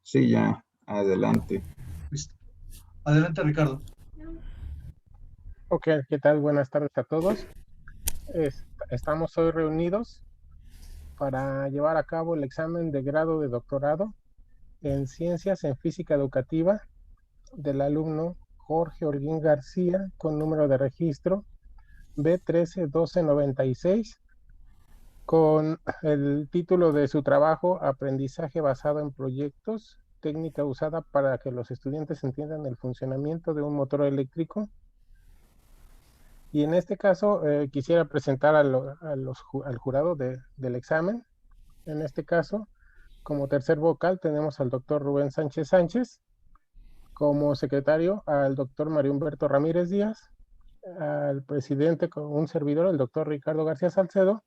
Sí, ya, adelante. Listo. Adelante, Ricardo. Ok, ¿qué tal? Buenas tardes a todos. Estamos hoy reunidos para llevar a cabo el examen de grado de doctorado en Ciencias en Física Educativa del alumno Jorge Holguín García con número de registro B131296 con el título de su trabajo Aprendizaje basado en proyectos, técnica usada para que los estudiantes entiendan el funcionamiento de un motor eléctrico. Y en este caso quisiera presentar al jurado del examen. En este caso, como tercer vocal tenemos al doctor Rubén Sánchez Sánchez, como secretario al doctor Mario Humberto Ramírez Díaz, al presidente con un servidor, el doctor Ricardo García Salcedo,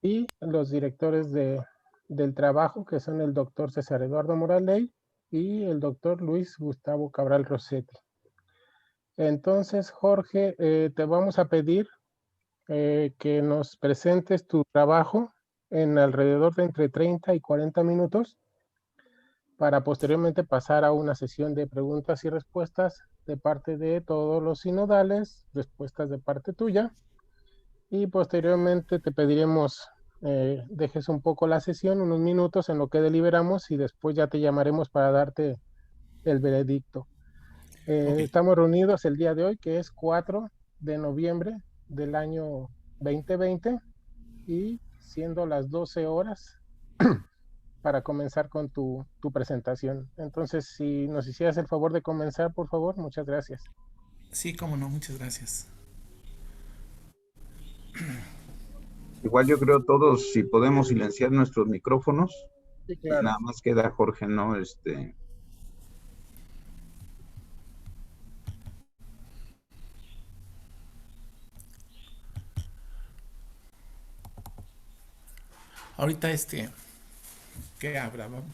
y los directores del trabajo, que son el doctor César Eduardo Moraley y el doctor Luis Gustavo Cabral Rossetti. Entonces, Jorge, te vamos a pedir que nos presentes tu trabajo en alrededor de entre 30 y 40 minutos para posteriormente pasar a una sesión de preguntas y respuestas de parte de todos los sinodales, respuestas de parte tuya, y posteriormente te pediremos dejes un poco la sesión, unos minutos en lo que deliberamos y después ya te llamaremos para darte el veredicto. Ok. Estamos reunidos el día de hoy, que es 4 de noviembre del año 2020, y siendo las 12 horas para comenzar con tu presentación. Entonces, si nos hicieras el favor de comenzar, por favor, muchas gracias. Sí, cómo no, muchas gracias. Igual yo creo todos, si podemos silenciar nuestros micrófonos, Sí, y claro. nada más queda Jorge, ¿no? Ahorita ¿qué habrá? Vamos.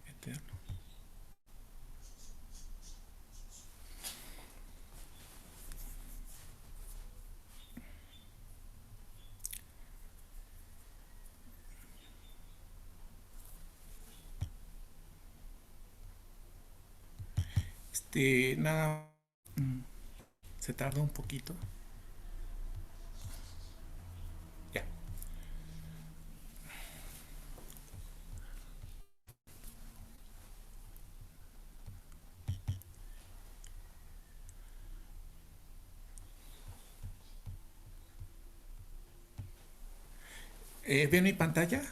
Eterno. Nada, mm, se tarda un poquito. Ya. ¿Ven mi pantalla?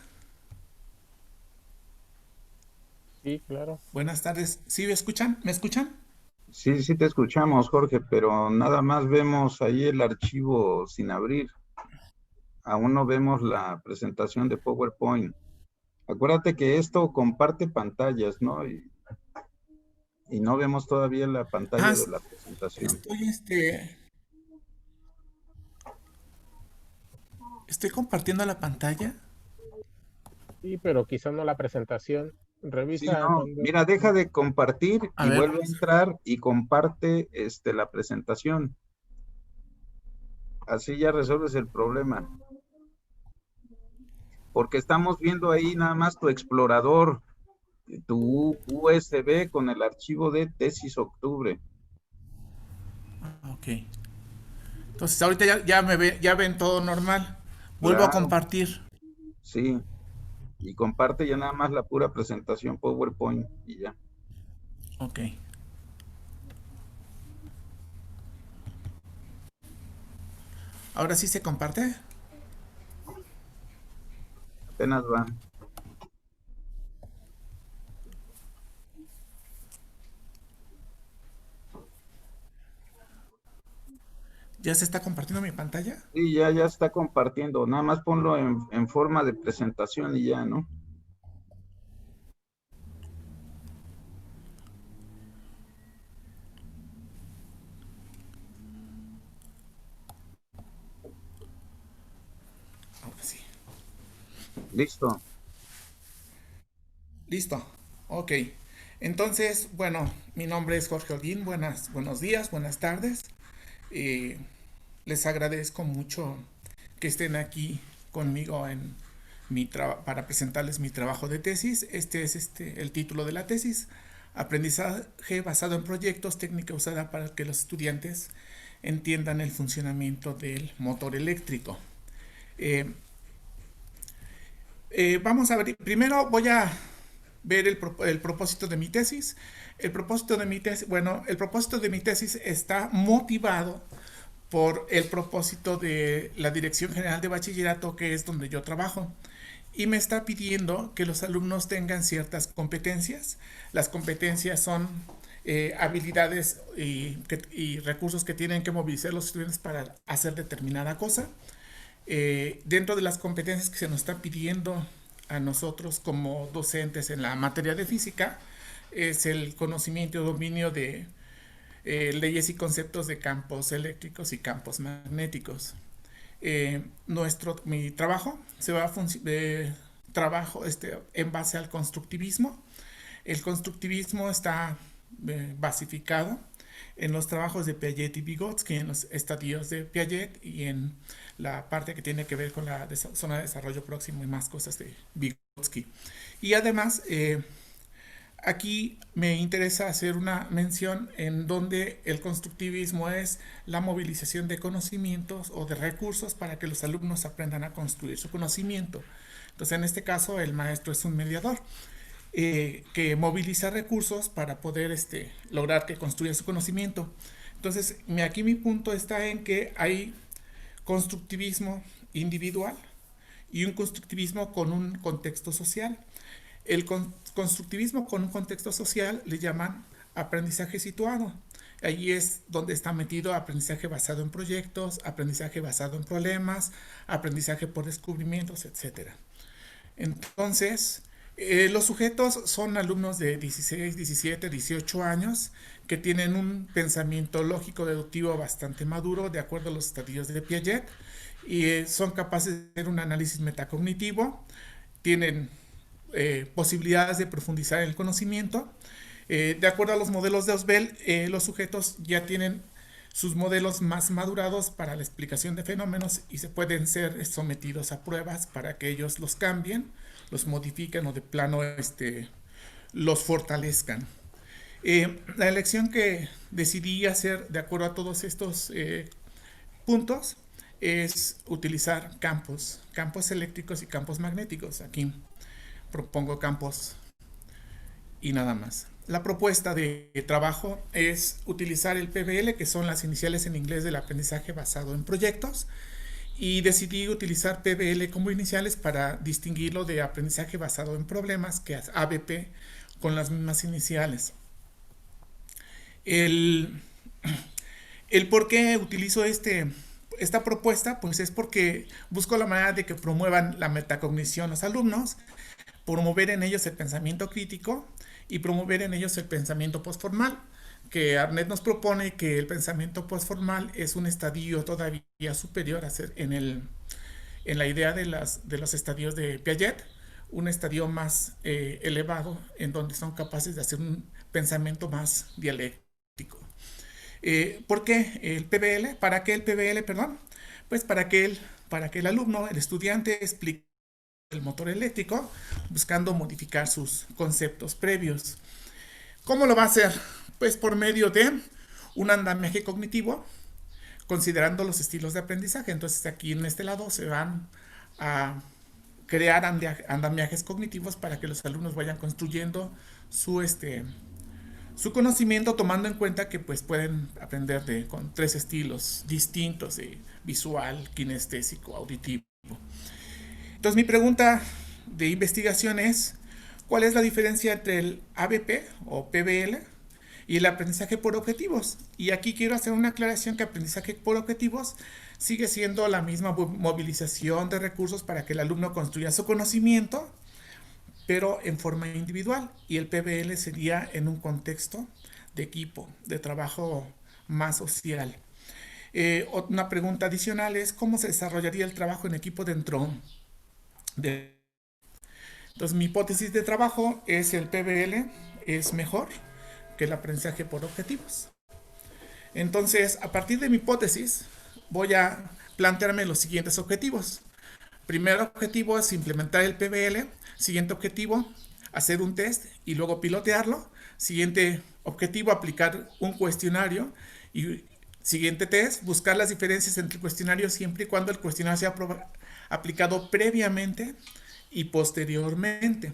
Sí, claro. Buenas tardes. ¿Sí me escuchan? ¿Me escuchan? Sí, sí te escuchamos, Jorge, pero nada más vemos ahí el archivo sin abrir. Aún no vemos la presentación de PowerPoint. Acuérdate que esto comparte pantallas, ¿no? Y no vemos todavía la Ah, pantalla de la presentación. estoy estoy compartiendo la pantalla. Sí, pero quizá no la presentación. Sí, Revisa no, donde... mira, deja de compartir A y ver, vuelve a entrar y comparte la presentación. Así ya resuelves el problema. Porque estamos viendo ahí nada más tu explorador, tu USB con el archivo de tesis octubre. ok. Entonces ahorita ya ven todo normal. Vuelvo a Claro, compartir. sí. Y comparte ya nada más la pura presentación PowerPoint y ya. Ok. Ahora sí se comparte. Apenas va. ¿Ya se está compartiendo mi pantalla? Sí, ya está compartiendo. Nada más ponlo en forma de presentación y ya, ¿no? Ahora sí. Listo. Listo. Ok. Entonces, bueno, mi nombre es Jorge Holguín. Buenos días, buenas tardes. Eh, Les agradezco mucho que estén aquí conmigo en para presentarles mi trabajo de tesis. Este es el título de la tesis: Aprendizaje basado en proyectos, técnica usada para que los estudiantes entiendan el funcionamiento del motor eléctrico. Eh, Vamos a ver, primero voy a ver el propósito de mi tesis. El propósito de mi tesis, bueno, el propósito de mi tesis está motivado por el propósito de la Dirección General de Bachillerato, que es donde yo trabajo, y me está pidiendo que los alumnos tengan ciertas competencias. Las competencias son habilidades y recursos que tienen que movilizar los estudiantes para hacer determinada cosa. Dentro de las competencias que se nos está pidiendo a nosotros como docentes en la materia de física, es el conocimiento y dominio de leyes y conceptos de campos eléctricos y campos magnéticos. Mi trabajo se va a trabajo en base al constructivismo. El constructivismo está basificado en los trabajos de Piaget y Vygotsky, en los estadios de Piaget y en la parte que tiene que ver con la zona de desarrollo próximo y más cosas de Vygotsky. Y además, aquí me interesa hacer una mención en donde el constructivismo es la movilización de conocimientos o de recursos para que los alumnos aprendan a construir su conocimiento. Entonces, en este caso, el maestro es un mediador que moviliza recursos para poder lograr que construya su conocimiento. Entonces, aquí mi punto está en que hay constructivismo individual y un constructivismo con un contexto social. El constructivismo con un contexto social le llaman aprendizaje situado. Allí es donde está metido aprendizaje basado en proyectos, aprendizaje basado en problemas, aprendizaje por descubrimientos, etc. Entonces, los sujetos son alumnos de 16, 17, 18 años que tienen un pensamiento lógico deductivo bastante maduro de acuerdo a los estadios de Piaget y son capaces de hacer un análisis metacognitivo, tienen posibilidades de profundizar en el conocimiento. De acuerdo a los modelos de Ausubel, los sujetos ya tienen sus modelos más madurados para la explicación de fenómenos y se pueden ser sometidos a pruebas para que ellos los cambien, los modifiquen o de plano los fortalezcan. La elección que decidí hacer de acuerdo a todos estos puntos es utilizar campos eléctricos y campos magnéticos. Aquí propongo campos y nada más. La propuesta de trabajo es utilizar el PBL, que son las iniciales en inglés del aprendizaje basado en proyectos, y decidí utilizar PBL como iniciales para distinguirlo de aprendizaje basado en problemas, que es ABP, con las mismas iniciales. El por qué utilizo esta propuesta, pues es porque busco la manera de que promuevan la metacognición los alumnos, promover en ellos el pensamiento crítico y promover en ellos el pensamiento postformal, que Arnett nos propone que el pensamiento postformal es un estadio todavía superior en la idea de los estadios de Piaget, un estadio más elevado en donde son capaces de hacer un pensamiento más dialéctico. ¿Por qué el PBL? ¿Para qué el PBL, perdón? Pues para que el alumno, el estudiante, explique el motor eléctrico buscando modificar sus conceptos previos. ¿Cómo lo va a hacer? Pues por medio de un andamiaje cognitivo, considerando los estilos de aprendizaje. Entonces aquí en este lado se van a crear andamiajes cognitivos para que los alumnos vayan construyendo su conocimiento, tomando en cuenta que pues pueden aprender con 3 estilos distintos: visual, kinestésico, auditivo. Entonces mi pregunta de investigación es: ¿cuál es la diferencia entre el ABP o PBL y el aprendizaje por objetivos? Y aquí quiero hacer una aclaración: que aprendizaje por objetivos sigue siendo la misma movilización de recursos para que el alumno construya su conocimiento, pero en forma individual, y el PBL sería en un contexto de equipo, de trabajo más social. Una pregunta adicional es: ¿cómo se desarrollaría el trabajo en equipo dentro de Entonces, mi hipótesis de trabajo es el PBL es mejor que el aprendizaje por objetivos. Entonces, a partir de mi hipótesis, voy a plantearme los siguientes objetivos. Primer objetivo es implementar el PBL. Siguiente objetivo, hacer un test y luego pilotearlo. Siguiente objetivo, aplicar un cuestionario. Y siguiente test, buscar las diferencias entre el cuestionario siempre y cuando el cuestionario sea aplicado previamente y posteriormente.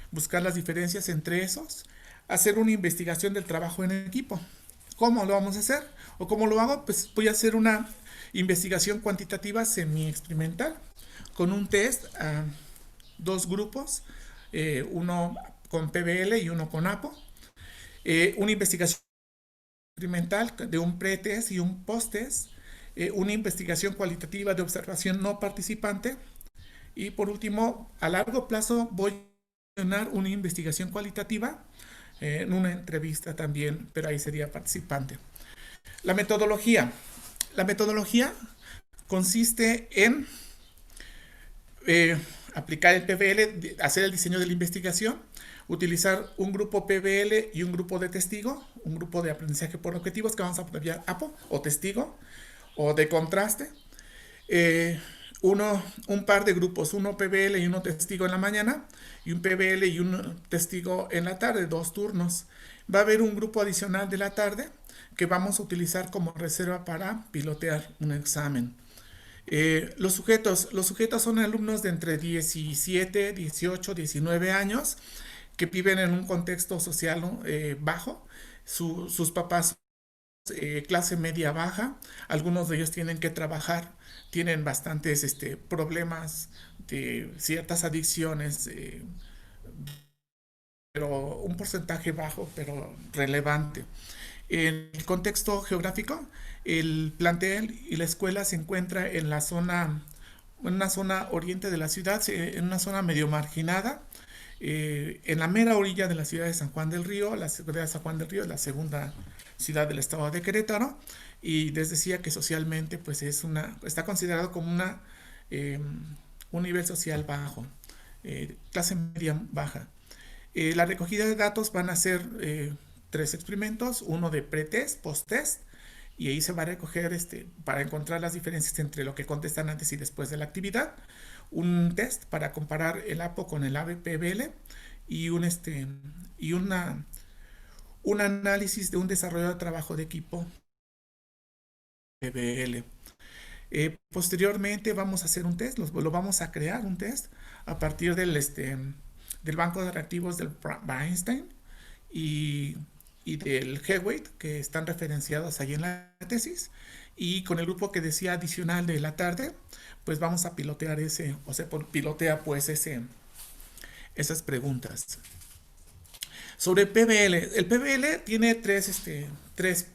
Buscar las diferencias entre esos. Hacer una investigación del trabajo en equipo. ¿Cómo lo vamos a hacer? ¿O cómo lo hago? Pues voy a hacer una investigación cuantitativa semi-experimental con un test a 2 grupos, uno con PBL y uno con APO. Una investigación experimental de un pre-test y un post-test. Una investigación cualitativa de observación no participante. Y por último, a largo plazo voy a hacer una investigación cualitativa en una entrevista también, pero ahí sería participante. La metodología. La metodología consiste en aplicar el PBL, hacer el diseño de la investigación, utilizar un grupo PBL y un grupo de testigo, un grupo de aprendizaje por objetivos que vamos a abreviar APO, o testigo, o de contraste. Un par de grupos, uno PBL y uno testigo en la mañana, y un PBL y un testigo en la tarde, 2 turnos. Va a haber un grupo adicional de la tarde que vamos a utilizar como reserva para pilotear un examen. Los sujetos son alumnos de entre 17, 18, 19 años que viven en un contexto social bajo. Sus papás clase media baja, algunos de ellos tienen que trabajar, tienen bastantes problemas de ciertas adicciones, pero un porcentaje bajo, pero relevante. En el contexto geográfico, el plantel y la escuela se encuentra en una zona oriente de la ciudad, en una zona medio marginada, en la mera orilla de la ciudad de San Juan del Río. La ciudad de San Juan del Río es la segunda ciudad del estado de Querétaro, y les decía que socialmente pues está considerado como un nivel social bajo, clase media baja. La recogida de datos van a ser 3 experimentos, uno de pre-test, post-test, y ahí se va a recoger para encontrar las diferencias entre lo que contestan antes y después de la actividad, un test para comparar el APO con el ABPBL y un análisis de un desarrollo de trabajo de equipo PBL. Posteriormente vamos a hacer un test, lo vamos a crear un test a partir del banco de reactivos del Einstein y del Hewitt, que están referenciados ahí en la tesis, y con el grupo que decía adicional de la tarde, pues vamos a pilotear pilotea pues esas preguntas. Sobre el PBL. El PBL tiene 3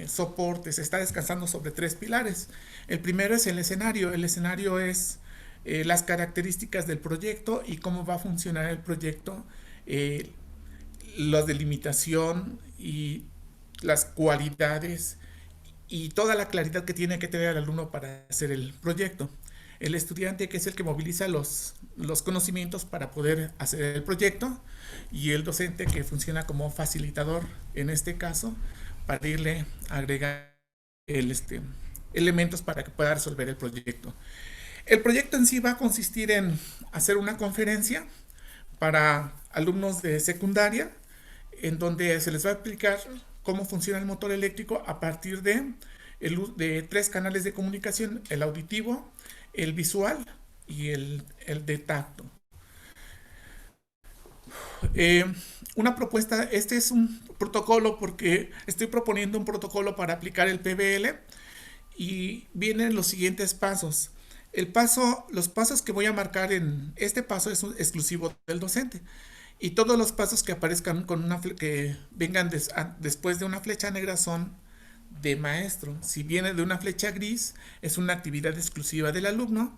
soportes, está descansando sobre 3 pilares. El primero es el escenario. El escenario es las características del proyecto y cómo va a funcionar el proyecto, la delimitación y las cualidades y toda la claridad que tiene que tener el alumno para hacer el proyecto. El estudiante, que es el que moviliza los conocimientos para poder hacer el proyecto, y el docente, que funciona como facilitador en este caso, para irle a agregar elementos para que pueda resolver el proyecto. El proyecto en sí va a consistir en hacer una conferencia para alumnos de secundaria, en donde se les va a explicar cómo funciona el motor eléctrico a partir de 3 canales de comunicación: el auditivo, el visual y el de tacto. Una propuesta, este es un protocolo porque estoy proponiendo un protocolo para aplicar el PBL, y vienen los siguientes pasos. Los pasos que voy a marcar en este paso es exclusivo del docente, y todos los pasos que aparezcan que vengan después de una flecha negra son de maestro. Si viene de una flecha gris, es una actividad exclusiva del alumno,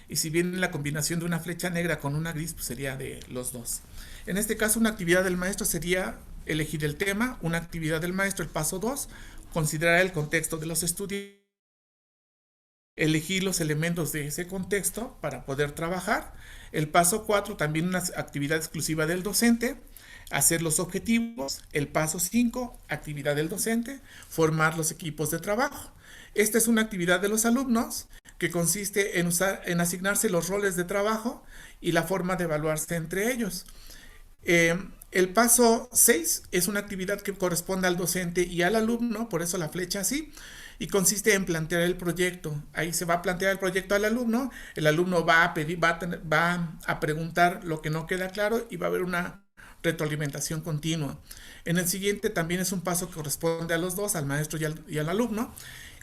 y si viene la combinación de una flecha negra con una gris, pues sería de los dos. En este caso, una actividad del maestro sería elegir el tema. Una actividad del maestro, el paso 2, considerar el contexto de los estudiantes, elegir los elementos de ese contexto para poder trabajar. El paso 4, también una actividad exclusiva del docente, hacer los objetivos. El paso 5, actividad del docente, formar los equipos de trabajo. Esta es una actividad de los alumnos que consiste en asignarse los roles de trabajo y la forma de evaluarse entre ellos. El paso 6 es una actividad que corresponde al docente y al alumno, por eso la flecha así, y consiste en plantear el proyecto. Ahí se va a plantear el proyecto al alumno, el alumno va a pedir, va a preguntar lo que no queda claro y va a haber una retroalimentación continua. En el siguiente también es un paso que corresponde a los dos, al maestro y al alumno.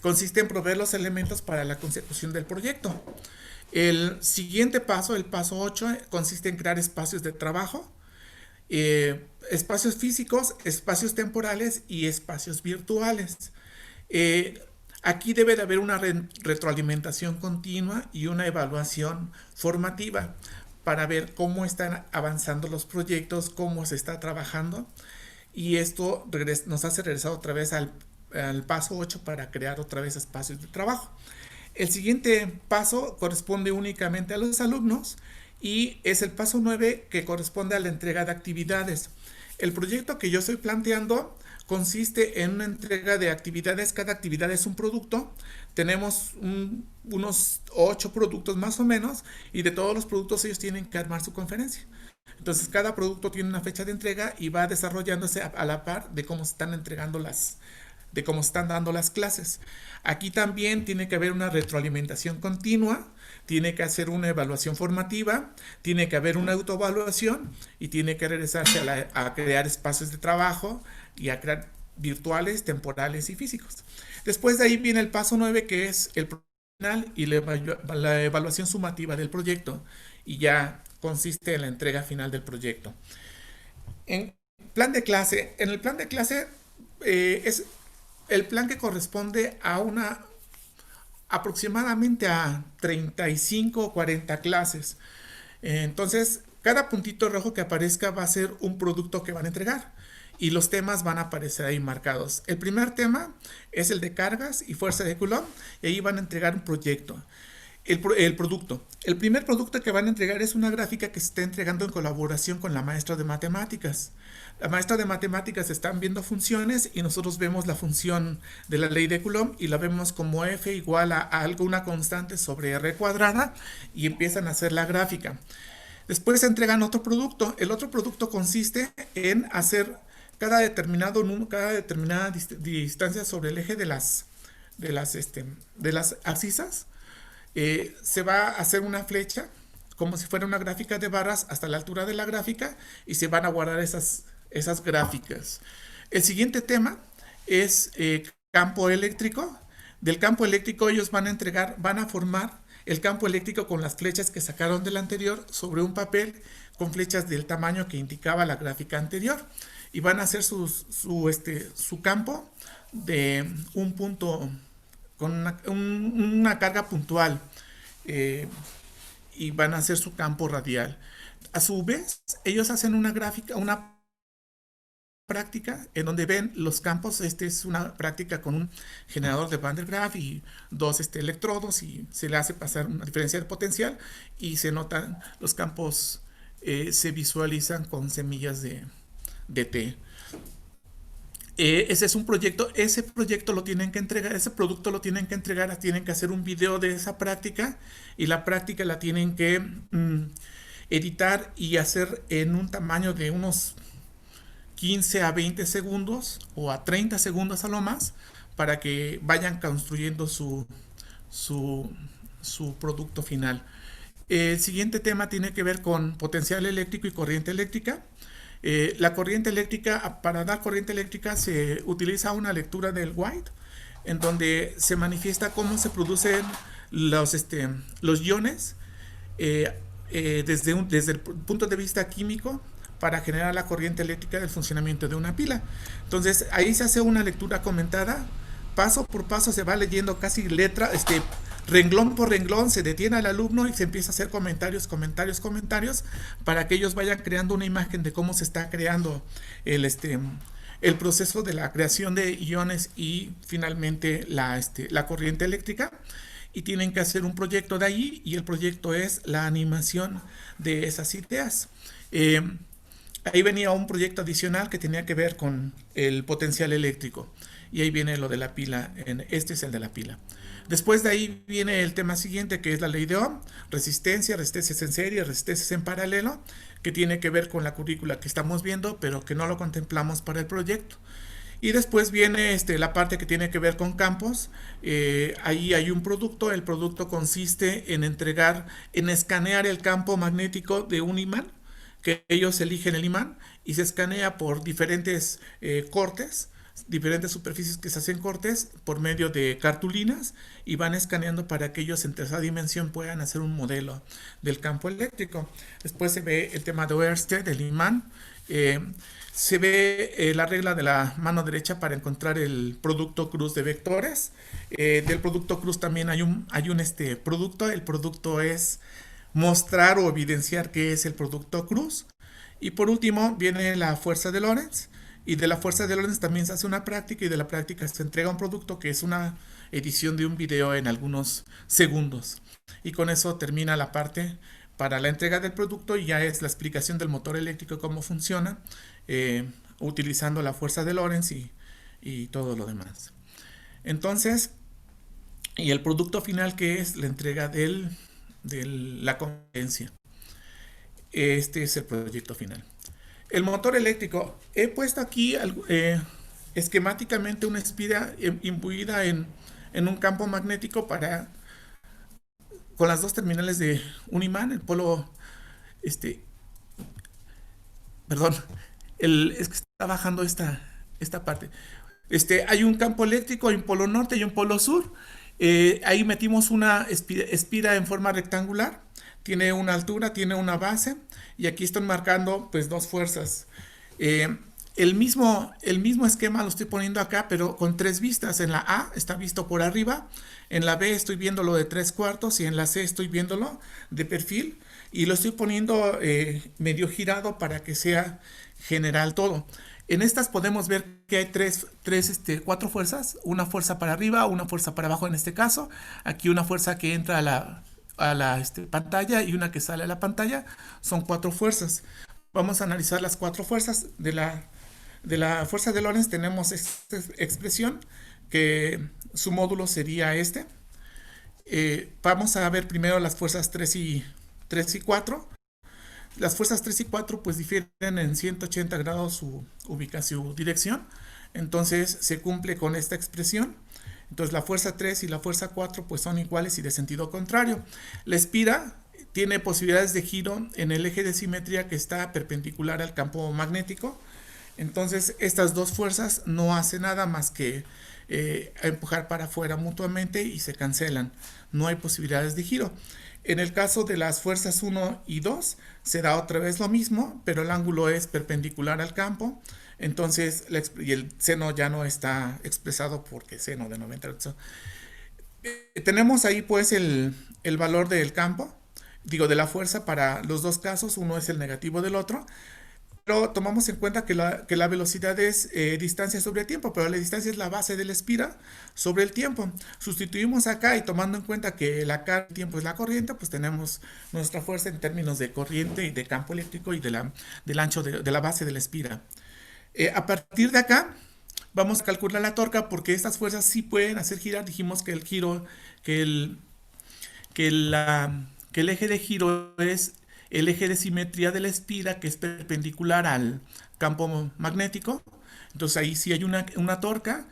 Consiste en proveer los elementos para la consecución del proyecto. El siguiente paso, el paso 8, consiste en crear espacios de trabajo, espacios físicos, espacios temporales y espacios virtuales. Aquí debe de haber una retroalimentación continua y una evaluación formativa para ver cómo están avanzando los proyectos, cómo se está trabajando, y esto nos hace regresar otra vez al paso 8 para crear otra vez espacios de trabajo. El siguiente paso corresponde únicamente a los alumnos y es el paso 9, que corresponde a la entrega de actividades. El proyecto que yo estoy planteando consiste en una entrega de actividades. Cada actividad es un producto. Tenemos unos 8 productos más o menos, y de todos los productos ellos tienen que armar su conferencia. Entonces cada producto tiene una fecha de entrega y va desarrollándose a la par de cómo se están entregando de cómo están dando las clases. Aquí también tiene que haber una retroalimentación continua, tiene que hacer una evaluación formativa, tiene que haber una autoevaluación y tiene que regresarse a crear espacios de trabajo y a crear virtuales, temporales y físicos. Después de ahí viene el paso 9, que es el final y la evaluación sumativa del proyecto, y ya consiste en la entrega final del proyecto. En el plan de clase es el plan que corresponde a aproximadamente a 35 o 40 clases. Entonces, cada puntito rojo que aparezca va a ser un producto que van a entregar y los temas van a aparecer ahí marcados. El primer tema es el de cargas y fuerza de Coulomb, y ahí van a entregar un proyecto. El producto. El primer producto que van a entregar es una gráfica que se está entregando en colaboración con la maestra de matemáticas. La maestra de matemáticas están viendo funciones y nosotros vemos la función de la ley de Coulomb y la vemos como f igual a alguna constante sobre r cuadrada, y empiezan a hacer la gráfica. Después se entregan otro producto. El otro producto consiste en hacer cada determinada distancia sobre el eje de las abscisas. Se va a hacer una flecha como si fuera una gráfica de barras hasta la altura de la gráfica, y se van a guardar esas gráficas. El siguiente tema es campo eléctrico. Del campo eléctrico ellos van a formar el campo eléctrico con las flechas que sacaron del anterior sobre un papel con flechas del tamaño que indicaba la gráfica anterior, y van a hacer su campo de un punto con una carga puntual, y van a hacer su campo radial. A su vez, ellos hacen una práctica en donde ven los campos. Es una práctica con un generador de Van der Graaf y 2 electrodos, y se le hace pasar una diferencia de potencial y se notan los campos, se visualizan con semillas de té. Ese es un proyecto. Ese proyecto lo tienen que entregar, ese producto lo tienen que entregar, tienen que hacer un video de esa práctica, y la práctica la tienen que editar y hacer en un tamaño de unos 15 a 20 segundos o a 30 segundos a lo más, para que vayan construyendo su producto final. El siguiente tema tiene que ver con potencial eléctrico y corriente eléctrica. La corriente eléctrica, para dar corriente eléctrica se utiliza una lectura del White, en donde se manifiesta cómo se producen los iones desde el punto de vista químico, para generar la corriente eléctrica del funcionamiento de una pila. Entonces ahí se hace una lectura comentada, paso por paso se va leyendo casi renglón por renglón, se detiene al alumno y se empieza a hacer comentarios, para que ellos vayan creando una imagen de cómo se está creando el proceso de la creación de iones y finalmente la corriente eléctrica. y tienen que hacer un proyecto de ahí, y el proyecto es la animación de esas ideas. Ahí venía un proyecto adicional que tenía que ver con el potencial eléctrico, y ahí viene lo de la pila, este es el de la pila. Después de ahí viene el tema siguiente, que es la ley de Ohm, resistencias en serie, resistencias en paralelo, que tiene que ver con la currícula que estamos viendo, pero que no lo contemplamos para el proyecto. Y después viene la parte que tiene que ver con campos. Ahí hay un producto. El producto consiste en escanear el campo magnético de un imán, que ellos eligen el imán y se escanea por diferentes cortes, diferentes superficies que se hacen cortes por medio de cartulinas, y van escaneando para que ellos en tercera dimensión puedan hacer un modelo del campo eléctrico. Después se ve el tema de Ørsted, del imán. Se ve la regla de la mano derecha para encontrar el producto cruz de vectores. Del producto cruz también hay un producto. El producto es mostrar o evidenciar qué es el producto cruz. Y por último viene la fuerza de Lorentz. Y de la fuerza de Lorentz también se hace una práctica, y de la práctica se entrega un producto que es una edición de un video en algunos segundos. Y con eso termina la parte para la entrega del producto, y ya es la explicación del motor eléctrico, cómo funciona, utilizando la fuerza de Lorentz y todo lo demás. Entonces, y el producto final, que es la entrega de la competencia. Este es el proyecto final. El motor eléctrico, he puesto aquí esquemáticamente una espira imbuida en un campo magnético con las dos terminales de un imán, el polo, perdón, es que está bajando esta parte. Hay un campo eléctrico, hay un polo norte y un polo sur. Ahí metimos una espira en forma rectangular, tiene una altura, tiene una base, y aquí estoy marcando pues dos fuerzas. El mismo esquema lo estoy poniendo acá, pero con tres vistas. En la A está visto por arriba, en la B estoy viéndolo de 3/4, y en la C estoy viéndolo de perfil, y lo estoy poniendo medio girado para que sea general todo. En estas podemos ver que hay cuatro fuerzas: una fuerza para arriba, una fuerza para abajo en este caso, aquí una fuerza que entra a la pantalla y una que sale a la pantalla. Son cuatro fuerzas. Vamos a analizar las cuatro fuerzas. De la fuerza de Lorentz tenemos esta expresión, que su módulo sería este. Vamos a ver primero las fuerzas 3 y 4. Las fuerzas 3 y 4 pues difieren en 180 grados su ubicación, su dirección. Entonces se cumple con esta expresión. Entonces la fuerza 3 y la fuerza 4 pues son iguales y de sentido contrario. La espira tiene posibilidades de giro en el eje de simetría, que está perpendicular al campo magnético. Entonces estas dos fuerzas no hacen nada más que empujar para afuera mutuamente y se cancelan. No hay posibilidades de giro. En el caso de las fuerzas 1 y 2 se da otra vez lo mismo, pero el ángulo es perpendicular al campo. Entonces, y el seno ya no está expresado porque seno de 90 grados. Tenemos ahí pues el valor del campo, de la fuerza para los dos casos. Uno es el negativo del otro, pero tomamos en cuenta que la velocidad es distancia sobre tiempo, pero la distancia es la base de la espira sobre el tiempo. Sustituimos acá, y tomando en cuenta que la carga del tiempo es la corriente, pues tenemos nuestra fuerza en términos de corriente y de campo eléctrico y del ancho de la base de la espira. A partir de acá vamos a calcular la torca, porque estas fuerzas sí pueden hacer girar. Dijimos que el eje de giro es el eje de simetría de la espira, que es perpendicular al campo magnético. Entonces ahí sí hay una torca.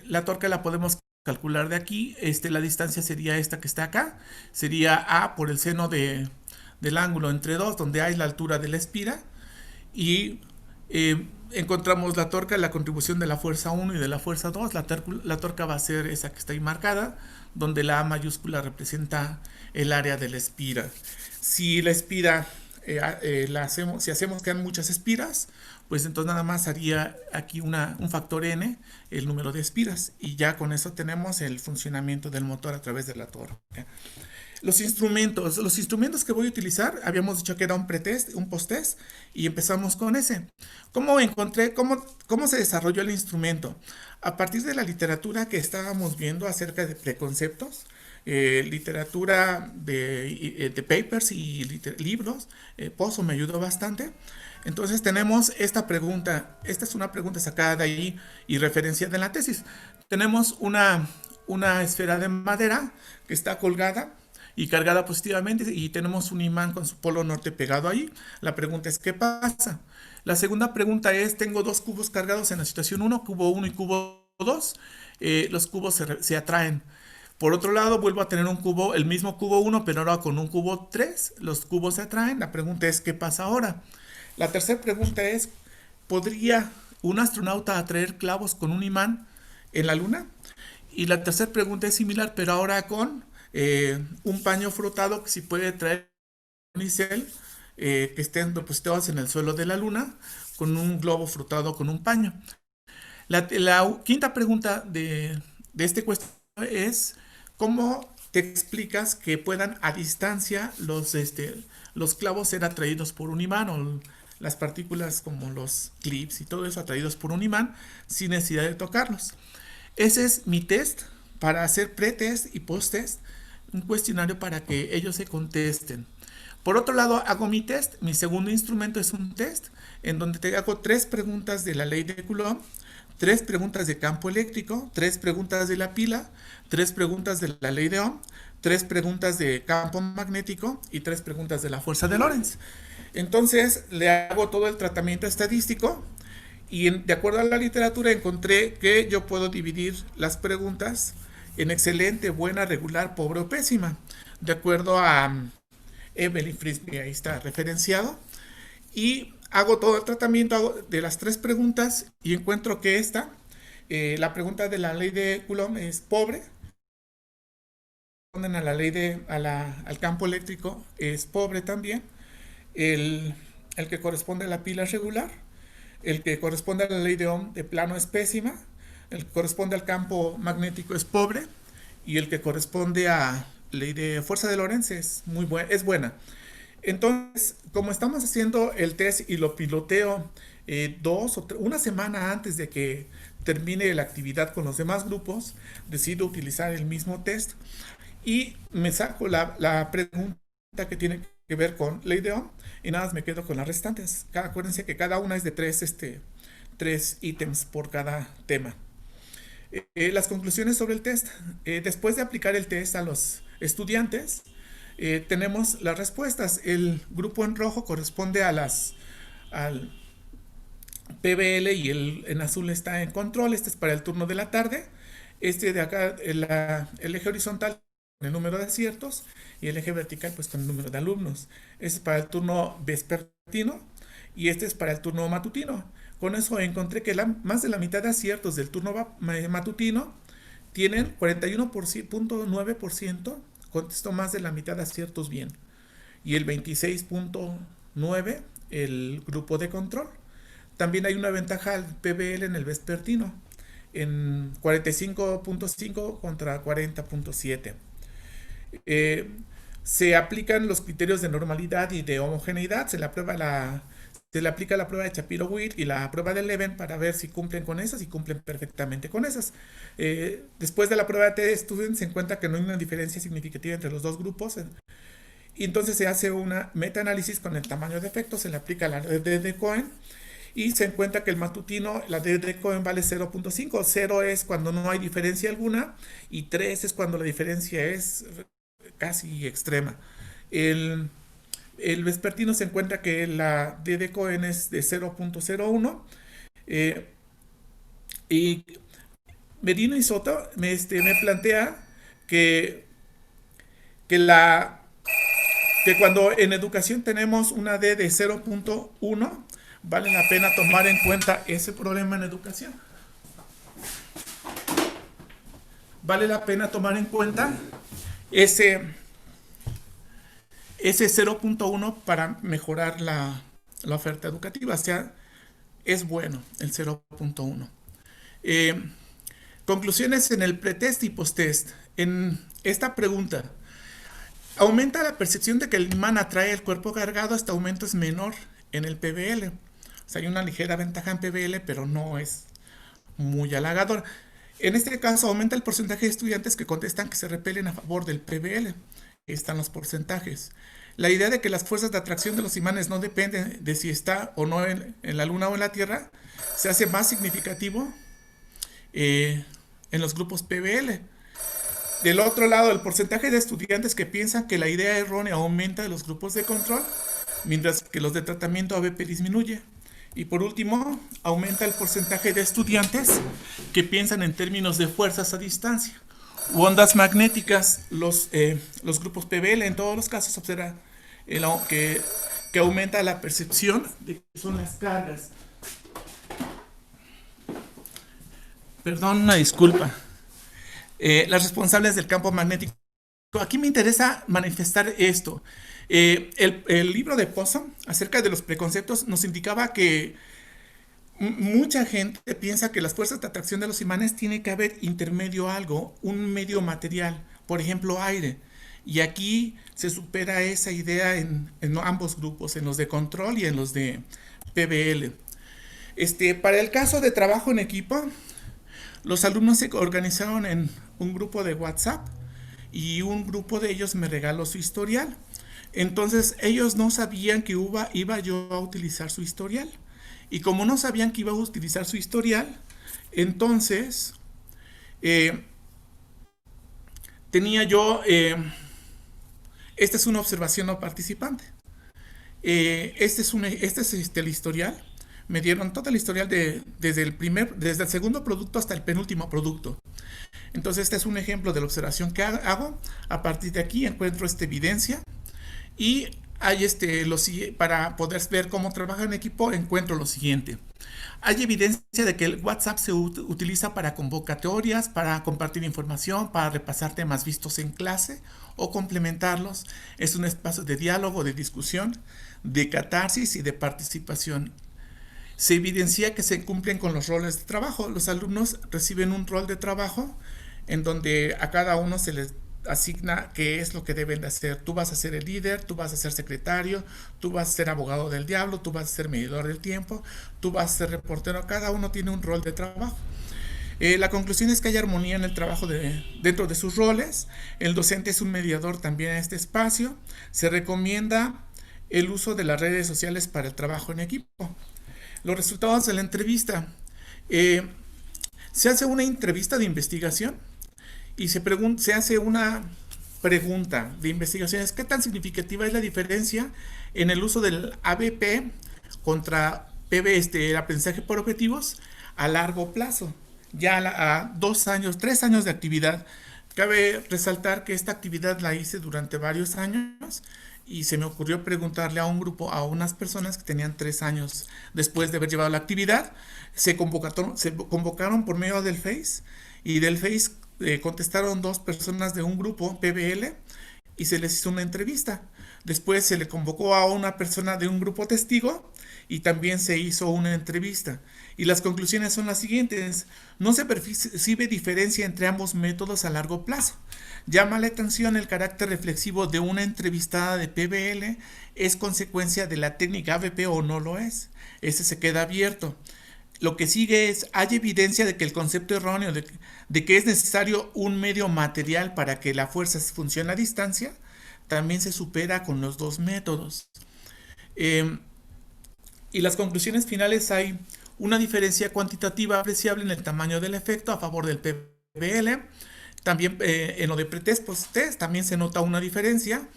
La torca la podemos calcular de aquí. La distancia sería esta que está acá. Sería A por el seno del ángulo entre 2, donde A es la altura de la espira. Y encontramos la torca, la contribución de la fuerza 1 y de la fuerza 2. La torca va a ser esa que está ahí marcada, donde la A mayúscula representa el área de la espira. Si la espira si hacemos que hagan muchas espiras, pues entonces nada más haría aquí un factor n, el número de espiras, y ya con eso tenemos el funcionamiento del motor a través de la torca. Los instrumentos que voy a utilizar, habíamos dicho que era un pretest, un posttest, y empezamos con ese. ¿Cómo se desarrolló el instrumento? A partir de la literatura que estábamos viendo acerca de preconceptos, literatura de papers y libros. Pozo me ayudó bastante. Entonces tenemos esta pregunta. Esta es una pregunta sacada de ahí y referenciada en la tesis. Tenemos una esfera de madera que está colgada y cargada positivamente, y tenemos un imán con su polo norte pegado ahí. La pregunta es, ¿qué pasa? La segunda pregunta es, tengo dos cubos cargados en la situación 1, cubo 1 y cubo 2. Los cubos se atraen. Por otro lado, vuelvo a tener un cubo, el mismo cubo 1, pero ahora con un cubo 3. Los cubos se atraen. La pregunta es, ¿qué pasa ahora? La tercera pregunta es, ¿podría un astronauta atraer clavos con un imán en la Luna? Y la tercera pregunta es similar, pero ahora con un paño frotado que sí puede traer unicel que estén depositados en el suelo de la Luna, con un globo frotado con un paño. La quinta pregunta de este cuestionario es, ¿cómo te explicas que puedan a distancia los clavos ser atraídos por un imán, o las partículas como los clips y todo eso atraídos por un imán sin necesidad de tocarlos? Ese es mi test para hacer pretest y posttest, un cuestionario para que ellos se contesten. Por otro lado, hago mi test. Mi segundo instrumento es un test en donde te hago 3 preguntas de la ley de Coulomb, 3 preguntas de campo eléctrico, 3 preguntas de la pila, 3 preguntas de la ley de Ohm, 3 preguntas de campo magnético y 3 preguntas de la fuerza de Lorentz. Entonces le hago todo el tratamiento estadístico y de acuerdo a la literatura encontré que yo puedo dividir las preguntas en excelente, buena, regular, pobre o pésima, de acuerdo a Evelyn Frisbee, ahí está referenciado, y hago todo el tratamiento de las 3 preguntas y encuentro que la pregunta de la ley de Coulomb es pobre, responden a la ley al campo eléctrico es pobre también, el que corresponde a la pila es regular, el que corresponde a la ley de Ohm de plano es pésima, el que corresponde al campo magnético es pobre, y el que corresponde a ley de fuerza de Lorentz es buena. Entonces, como estamos haciendo el test y lo piloteo una semana antes de que termine la actividad con los demás grupos, decido utilizar el mismo test y me saco la pregunta que tiene que ver con ley de Ohm y nada más me quedo con las restantes. Acuérdense que cada una es de 3 ítems por cada tema. Las conclusiones sobre el test. Después de aplicar el test a los estudiantes, tenemos las respuestas. El grupo en rojo corresponde al PBL y en azul está en control. Este es para el turno de la tarde. Este de acá, el eje horizontal con el número de aciertos y el eje vertical pues con el número de alumnos. Este es para el turno vespertino y este es para el turno matutino. Con eso encontré que más de la mitad de aciertos del turno matutino tienen 41.9%, contestó más de la mitad de aciertos bien. Y el 26.9% el grupo de control. También hay una ventaja al PBL en el vespertino, en 45.5 contra 40.7. Se aplican los criterios de normalidad y de homogeneidad, se le aplica la prueba de Shapiro-Wilk y la prueba de Leven para ver si cumplen con esas y cumplen perfectamente con esas. Después de la prueba de T-Student se encuentra que no hay una diferencia significativa entre los dos grupos. Y entonces se hace una meta-análisis con el tamaño de efecto, se le aplica la de Cohen y se encuentra que el matutino, la de Cohen vale 0.5. 0 es cuando no hay diferencia alguna y 3 es cuando la diferencia es casi extrema. El vespertino se encuentra que la D de Cohen es de 0.01 y Merino y Soto me plantea que cuando en educación tenemos una D de 0.1 vale la pena tomar en cuenta ese problema en educación. Vale la pena tomar en cuenta ese 0.1 para mejorar la oferta educativa. O sea, es bueno el 0.1. Conclusiones en el pretest y posttest. En esta pregunta, aumenta la percepción de que el imán atrae el cuerpo cargado. Este aumento es menor en el PBL. O sea, hay una ligera ventaja en PBL, pero no es muy halagador. En este caso aumenta el porcentaje de estudiantes que contestan que se repelen a favor del PBL. Están los porcentajes. La idea de que las fuerzas de atracción de los imanes no dependen de si está o no en la Luna o en la Tierra se hace más significativo en los grupos PBL. Del otro lado, el porcentaje de estudiantes que piensan que la idea errónea aumenta en los grupos de control, mientras que los de tratamiento ABP disminuye. Y por último, aumenta el porcentaje de estudiantes que piensan en términos de fuerzas a distancia u ondas magnéticas. Los grupos PBL en todos los casos observa que aumenta la percepción de que son las cargas. Perdón, una disculpa. Las responsables del campo magnético. Aquí me interesa manifestar esto. El libro de Possum acerca de los preconceptos nos indicaba que mucha gente piensa que las fuerzas de atracción de los imanes tiene que haber intermedio algo, un medio material, por ejemplo aire. Y aquí se supera esa idea en ambos grupos, en los de control y en los de PBL. Para el caso de trabajo en equipo, los alumnos se organizaron en un grupo de WhatsApp y un grupo de ellos me regaló su historial. Entonces ellos no sabían que iba yo a utilizar su historial. Y como no sabían que iba a utilizar su historial, entonces tenía yo, esta es una observación no participante. Este es el historial. Me dieron todo el historial desde el segundo producto hasta el penúltimo producto. Entonces este es un ejemplo de la observación que hago. A partir de aquí encuentro esta evidencia y hay para poder ver cómo trabaja en equipo encuentro lo siguiente. Hay evidencia de que el WhatsApp se utiliza para convocatorias, para compartir información, para repasar temas vistos en clase o complementarlos. Es un espacio de diálogo, de discusión, de catarsis y de participación. Se evidencia que se cumplen con los roles de trabajo. Los alumnos reciben un rol de trabajo en donde a cada uno se les asigna qué es lo que deben de hacer. Tú vas a ser el líder, tú vas a ser secretario, tú vas a ser abogado del diablo, tú vas a ser medidor del tiempo, tú vas a ser reportero. Cada uno tiene un rol de trabajo. La conclusión es que hay armonía en el trabajo dentro de sus roles. El docente es un mediador también en este espacio. Se recomienda el uso de las redes sociales para el trabajo en equipo. Los resultados de la entrevista. Se hace una entrevista de investigación y se hace una pregunta de investigaciones. ¿Qué tan significativa es la diferencia en el uso del ABP contra el aprendizaje por objetivos a largo plazo? Ya a 2 años, 3 años de actividad. Cabe resaltar que esta actividad la hice durante varios años y se me ocurrió preguntarle a un grupo, a unas personas que tenían 3 años después de haber llevado la actividad. Se convocaron por medio del Face y del Face contestaron 2 personas de un grupo PBL y se les hizo una entrevista. Después se le convocó a una persona de un grupo testigo y también se hizo una entrevista. Y las conclusiones son las siguientes. No se percibe diferencia entre ambos métodos a largo plazo. Llama la atención el carácter reflexivo de una entrevistada de PBL. ¿Es consecuencia de la técnica ABP o no lo es? Ese se queda abierto. Lo que sigue es, hay evidencia de que el concepto erróneo de que es necesario un medio material para que la fuerza funcione a distancia, también se supera con los 2 métodos. Y las conclusiones finales: hay una diferencia cuantitativa apreciable en el tamaño del efecto a favor del PBL. También en lo de pretest, post-test, también se nota una diferencia.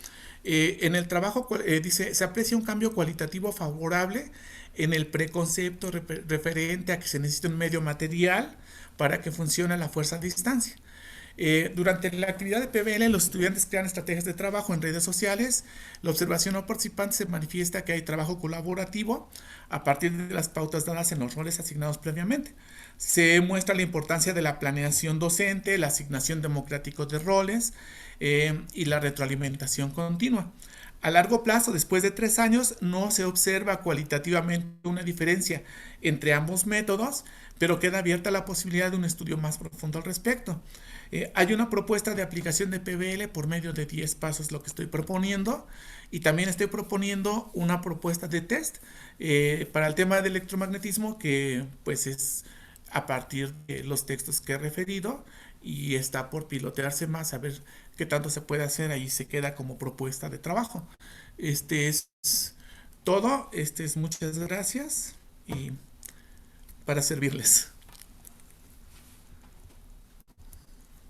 En el trabajo dice, se aprecia un cambio cualitativo favorable en el preconcepto referente a que se necesita un medio material para que funcione la fuerza a distancia. Durante la actividad de PBL, los estudiantes crean estrategias de trabajo en redes sociales. La observación no participante se manifiesta que hay trabajo colaborativo a partir de las pautas dadas en los roles asignados previamente. Se muestra la importancia de la planeación docente, la asignación democrática de roles y la retroalimentación continua. A largo plazo, después de 3 años, no se observa cualitativamente una diferencia entre ambos métodos, pero queda abierta la posibilidad de un estudio más profundo al respecto. Hay una propuesta de aplicación de PBL por medio de 10 pasos, lo que estoy proponiendo, y también estoy proponiendo una propuesta de test para el tema de electromagnetismo que pues es a partir de los textos que he referido y está por pilotearse más a ver qué tanto se puede hacer. Ahí se queda como propuesta de trabajo. Este es todo. Muchas gracias y para servirles.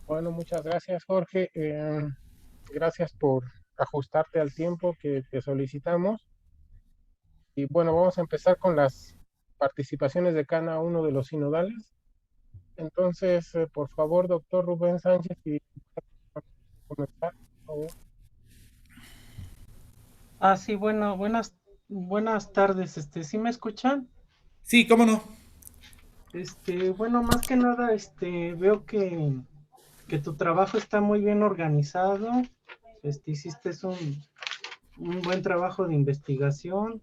Bueno, muchas gracias, Jorge. Gracias por ajustarte al tiempo que te solicitamos. Y bueno, vamos a empezar con las participaciones de cada uno de los sinodales. Entonces, por favor, doctor Rubén Sánchez, si comenzar, por favor. Sí, bueno, buenas tardes, ¿sí me escuchan? Sí, cómo no. Bueno, más que nada, veo que tu trabajo está muy bien organizado, hiciste un buen trabajo de investigación,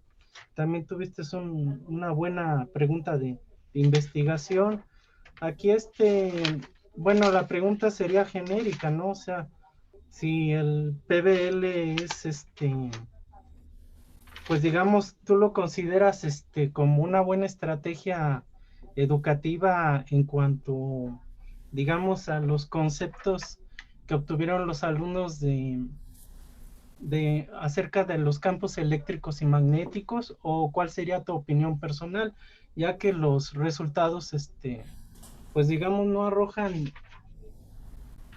también tuviste una buena pregunta de investigación. Aquí, bueno, la pregunta sería genérica, ¿no? O sea, si el PBL es, pues digamos, tú lo consideras como una buena estrategia educativa en cuanto, digamos, a los conceptos que obtuvieron los alumnos de acerca de los campos eléctricos y magnéticos, o cuál sería tu opinión personal, ya que los resultados, pues digamos, no arrojan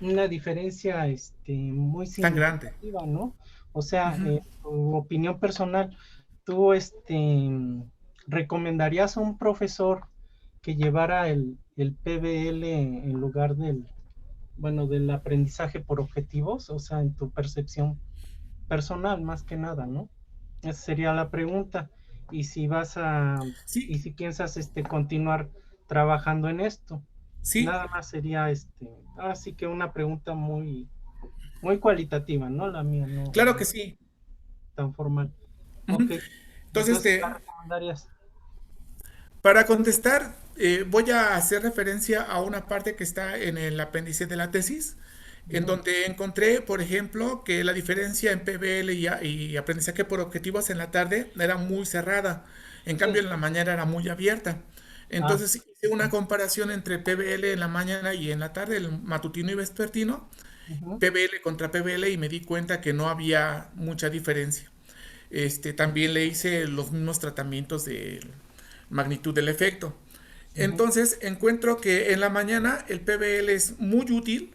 una diferencia muy Tan grande. significativa, ¿no? O sea, tu opinión personal, ¿tú recomendarías a un profesor que llevara el PBL en lugar del aprendizaje por objetivos? O sea, en tu percepción personal, más que nada, ¿no? Esa sería la pregunta. Y si Sí, y si piensas continuar trabajando en esto. sí, Nada más sería así que una pregunta muy, muy cualitativa, ¿no? La mía, no claro que sí. tan formal. Ujú. Ok, Entonces, entonces la recomendarías. para contestar, voy a hacer referencia a una parte que está en el apéndice de la tesis, en donde encontré, por ejemplo, que la diferencia en PBL y aprendizaje por objetivos en la tarde era muy cerrada, en cambio Sí. en la mañana era muy abierta. Entonces hice una comparación entre PBL en la mañana y en la tarde, el matutino y vespertino, Ujú, PBL contra PBL, y me di cuenta que no había mucha diferencia. También le hice los mismos tratamientos de magnitud del efecto. ujú, Entonces encuentro que en la mañana el PBL es muy útil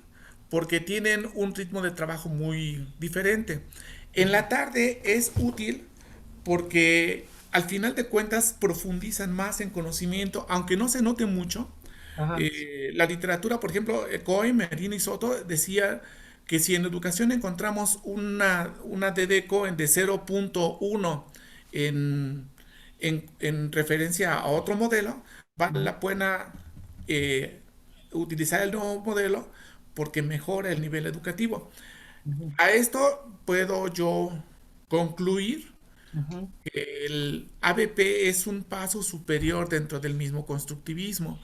porque tienen un ritmo de trabajo muy diferente. En la tarde es útil porque al final de cuentas profundizan más en conocimiento, aunque no se note mucho. ajá, La literatura, por ejemplo, Coy, Medina y Soto decía que si en educación encontramos una DDECO de 0.1 en, en referencia a otro modelo, vale ujú, la pena utilizar el nuevo modelo porque mejora el nivel educativo. ujú, A esto puedo yo concluir ujú. que el ABP es un paso superior dentro del mismo constructivismo.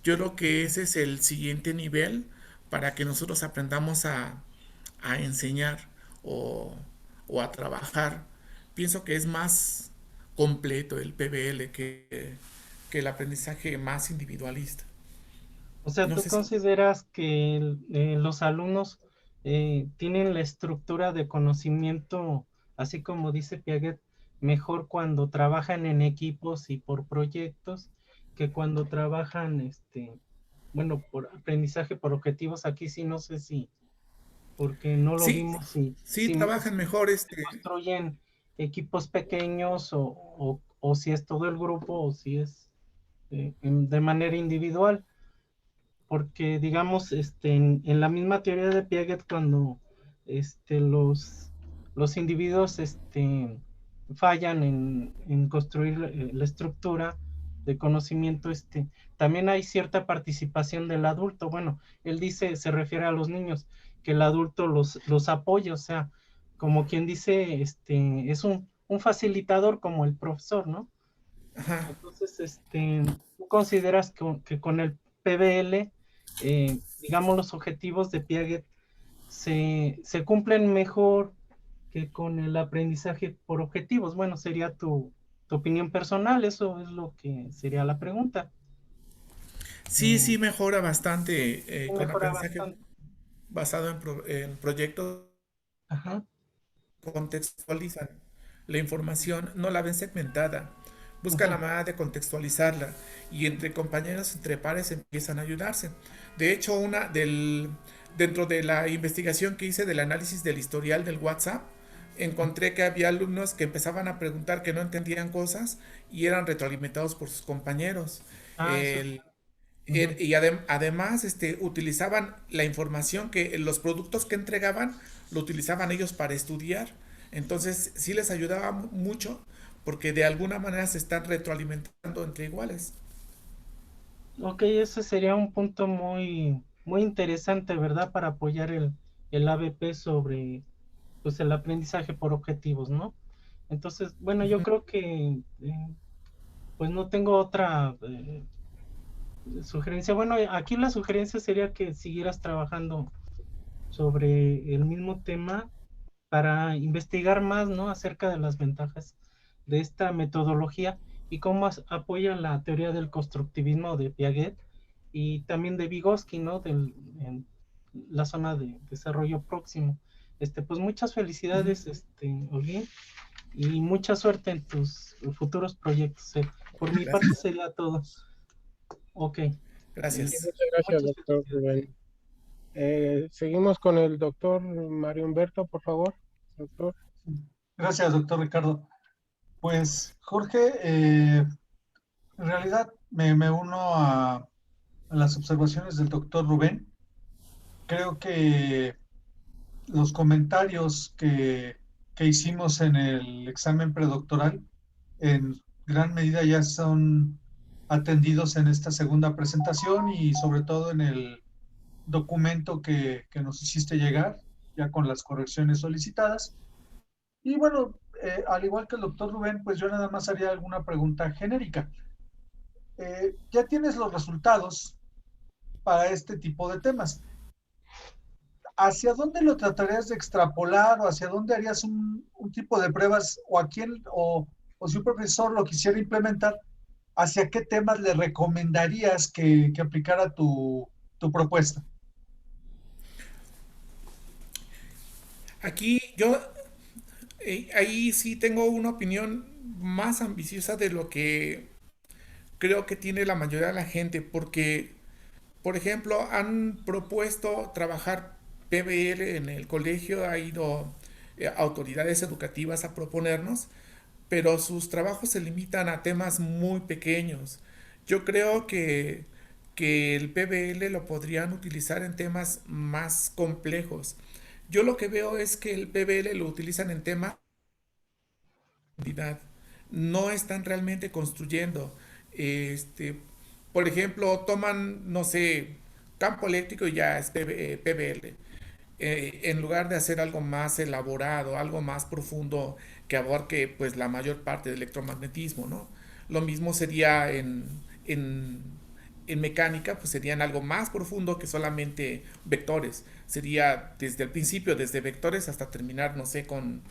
Yo creo que ese es el siguiente nivel para que nosotros aprendamos a enseñar o, o a trabajar. Pienso que es más completo el PBL que el aprendizaje más individualista. O sea, No ¿tú sé si... consideras que los alumnos tienen la estructura de conocimiento, así como dice Piaget, mejor cuando trabajan en equipos y por proyectos que cuando trabajan, bueno, por aprendizaje por objetivos? Aquí sí no sé si, porque no lo Sí, vimos, sí, trabajan si mejor construyen equipos pequeños o si es todo el grupo o si es de manera individual, porque digamos, en la misma teoría de Piaget, cuando los individuos fallan en construir la estructura de conocimiento, también hay cierta participación del adulto. Bueno, él dice, se refiere a los niños, que el adulto los apoya, o sea, como quien dice, es un facilitador como el profesor, ¿no? Ajá. Entonces, ¿tú consideras que con el PBL, digamos, los objetivos de Piaget se cumplen mejor que con el aprendizaje por objetivos? Bueno, sería tu opinión personal, eso es lo que sería la pregunta. Sí, mejora bastante con Mejora aprendizaje bastante. basado en proyectos. Ajá. Contextualizan la información, no la ven segmentada, buscan la Ajá. manera de contextualizarla y entre compañeros, entre pares empiezan a ayudarse. De hecho, dentro de la investigación que hice del análisis del historial del WhatsApp, encontré que había alumnos que empezaban a preguntar que no entendían cosas y eran retroalimentados por sus compañeros. Ah, eso es. El, Ujú. y además utilizaban la información que los productos que entregaban lo utilizaban ellos para estudiar. Entonces sí les ayudaba mucho porque de alguna manera se están retroalimentando entre iguales. Ok, ese sería un punto muy, muy interesante, ¿verdad? Para apoyar el ABP sobre pues el aprendizaje por objetivos, ¿no? Entonces, bueno, yo creo que pues no tengo otra sugerencia. Bueno, aquí la sugerencia sería que siguieras trabajando sobre el mismo tema para investigar más, ¿no? Acerca de las ventajas de esta metodología y cómo apoya la teoría del constructivismo de Piaget y también de Vygotsky, ¿no? En la zona de desarrollo próximo. Pues muchas felicidades, Olguín, y mucha suerte en tus futuros proyectos. Por mi parte Gracias. sería todo. Ok. Sí, Gracias. muchas gracias, Muchas doctor felicidades. Rubén. Seguimos con el doctor Mario Humberto, por favor. Doctor. Gracias, doctor Ricardo. Pues, Jorge, en realidad me uno a las observaciones del doctor Rubén. Creo que los comentarios que hicimos en el examen predoctoral en gran medida ya son atendidos en esta segunda presentación y sobre todo en el documento que nos hiciste llegar, ya con las correcciones solicitadas. Y bueno, al igual que el doctor Rubén, pues yo nada más haría alguna pregunta genérica. Ya tienes los resultados para este tipo de temas. ¿Hacia dónde lo tratarías de extrapolar o hacia dónde harías un tipo de pruebas o a quién o si un profesor lo quisiera implementar, hacia qué temas le recomendarías que aplicara tu propuesta? Aquí yo, ahí sí tengo una opinión más ambiciosa de lo que creo que tiene la mayoría de la gente, porque por ejemplo, han propuesto trabajar PBL en el colegio, ha ido autoridades educativas a proponernos, pero sus trabajos se limitan a temas muy pequeños. Yo creo que el PBL lo podrían utilizar en temas más complejos. Yo lo que veo es que el PBL lo utilizan en temas de profundidad. No están realmente construyendo. Este, por ejemplo, toman, no sé, campo eléctrico y ya es PBL. En lugar de hacer algo más elaborado, algo más profundo que abarque pues la mayor parte del electromagnetismo, ¿no? Lo mismo sería en, en mecánica, pues serían algo más profundo que solamente vectores. Sería desde el principio, desde vectores hasta terminar, no sé, con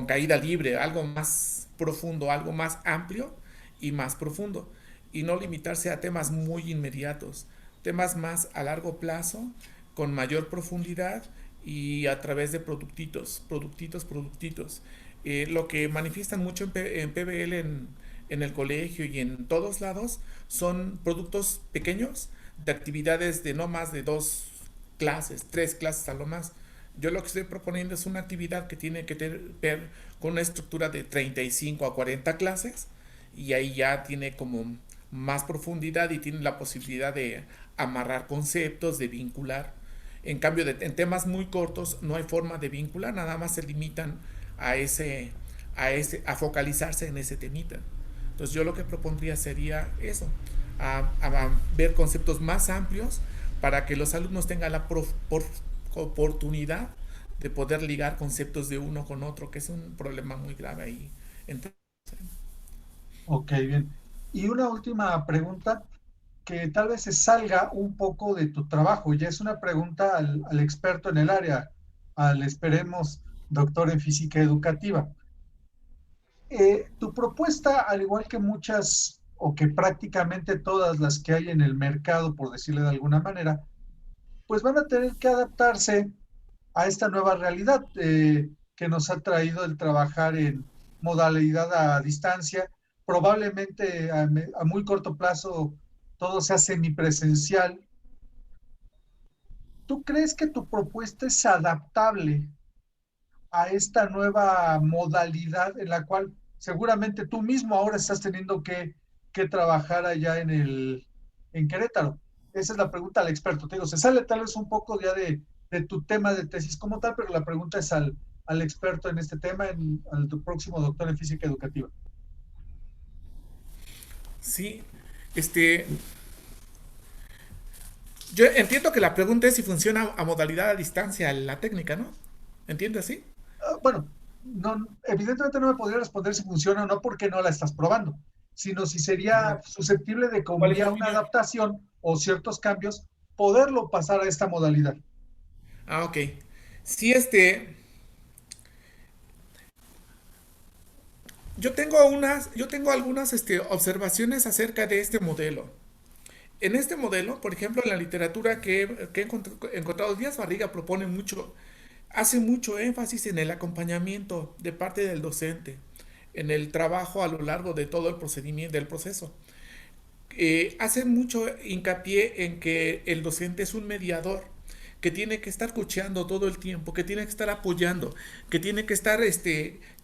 caída libre, algo más profundo, algo más amplio y más profundo. Y no limitarse a temas muy inmediatos, temas más a largo plazo, con mayor profundidad y a través de productitos. Lo que manifiestan mucho en PBL en el colegio y en todos lados son productos pequeños de actividades de no más de 2 clases, 3 clases a lo más. Yo lo que estoy proponiendo es una actividad que tiene que ver con una estructura de 35 a 40 clases y ahí ya tiene como más profundidad y tiene la posibilidad de amarrar conceptos, de vincular. En cambio, en temas muy cortos no hay forma de vincular, nada más se limitan a focalizarse en ese temita. Entonces yo lo que propondría sería eso, a ver conceptos más amplios para que los alumnos tengan la oportunidad de poder ligar conceptos de uno con otro, que es un problema muy grave ahí. Entonces, Ok, bien. Y una última pregunta que tal vez se salga un poco de tu trabajo. Ya es una pregunta al experto en el área, al esperemos doctor en física educativa. Tu propuesta, al igual que muchas o que prácticamente todas las que hay en el mercado, por decirle de alguna manera, pues van a tener que adaptarse a esta nueva realidad que nos ha traído el trabajar en modalidad a distancia. Probablemente a muy corto plazo todo sea semipresencial. ¿Tú crees que tu propuesta es adaptable a esta nueva modalidad en la cual seguramente tú mismo ahora estás teniendo que trabajar allá en Querétaro? Esa es la pregunta al experto. Te digo, se sale tal vez un poco ya de tu tema de tesis como tal, pero la pregunta es al experto en este tema, al próximo doctor en física educativa. Sí, este, yo entiendo que la pregunta es si funciona a modalidad a distancia la técnica, ¿no? ¿Entiendes así? Bueno, no, evidentemente no me podría responder si funciona o no porque no la estás probando, sino si sería Ajá. susceptible de que ¿Cuál es hubiera tu una opinión? adaptación o ciertos cambios, poderlo pasar a esta modalidad. Ah, ok. Sí, yo tengo algunas observaciones acerca de este modelo. En este modelo, por ejemplo, en la literatura que he encontrado, Díaz Barriga propone mucho, hace mucho énfasis en el acompañamiento de parte del docente, en el trabajo a lo largo de todo el procedimiento, del proceso. Hace mucho hincapié en que el docente es un mediador, que tiene que estar cocheando todo el tiempo, que tiene que estar apoyando, que tiene que estar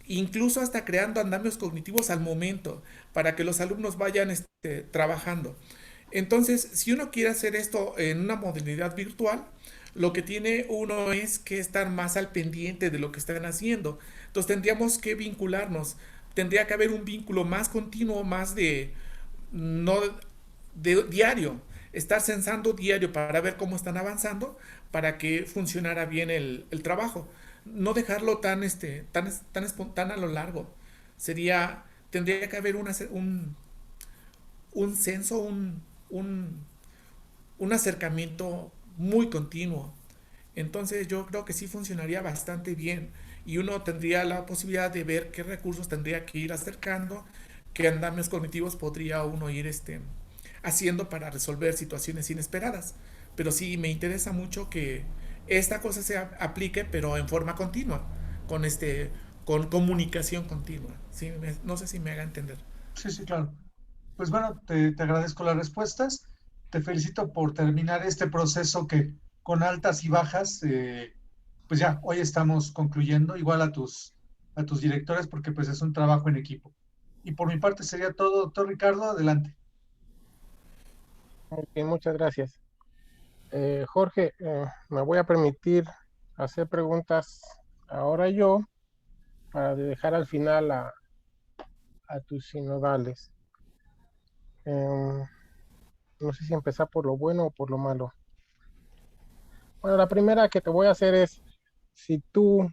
incluso hasta creando andamios cognitivos al momento para que los alumnos vayan trabajando. Entonces, si uno quiere hacer esto en una modalidad virtual, lo que tiene uno es que estar más al pendiente de lo que están haciendo. Entonces tendríamos que vincularnos, tendría que haber un vínculo más continuo, más de no de diario, estar censando diario para ver cómo están avanzando, para que funcionara bien el trabajo. No dejarlo tan a lo largo. Tendría que haber un censo, un, un acercamiento muy continuo. Entonces yo creo que sí funcionaría bastante bien y uno tendría la posibilidad de ver qué recursos tendría que ir acercando, qué andamios cognitivos podría uno ir haciendo para resolver situaciones inesperadas. Pero sí me interesa mucho que esta cosa se aplique, pero en forma continua, con con comunicación continua. Sí, no sé si me haga entender. Sí, sí, claro. Pues bueno, te agradezco las respuestas. Te felicito por terminar este proceso que con altas y bajas, pues ya, hoy estamos concluyendo, igual a tus directores, porque pues es un trabajo en equipo. Y por mi parte sería todo, doctor Ricardo, adelante. Muy bien, muchas gracias. Jorge, me voy a permitir hacer preguntas ahora yo para dejar al final a tus sinodales. No sé si empezar por lo bueno o por lo malo. Bueno, la primera que te voy a hacer es, si tú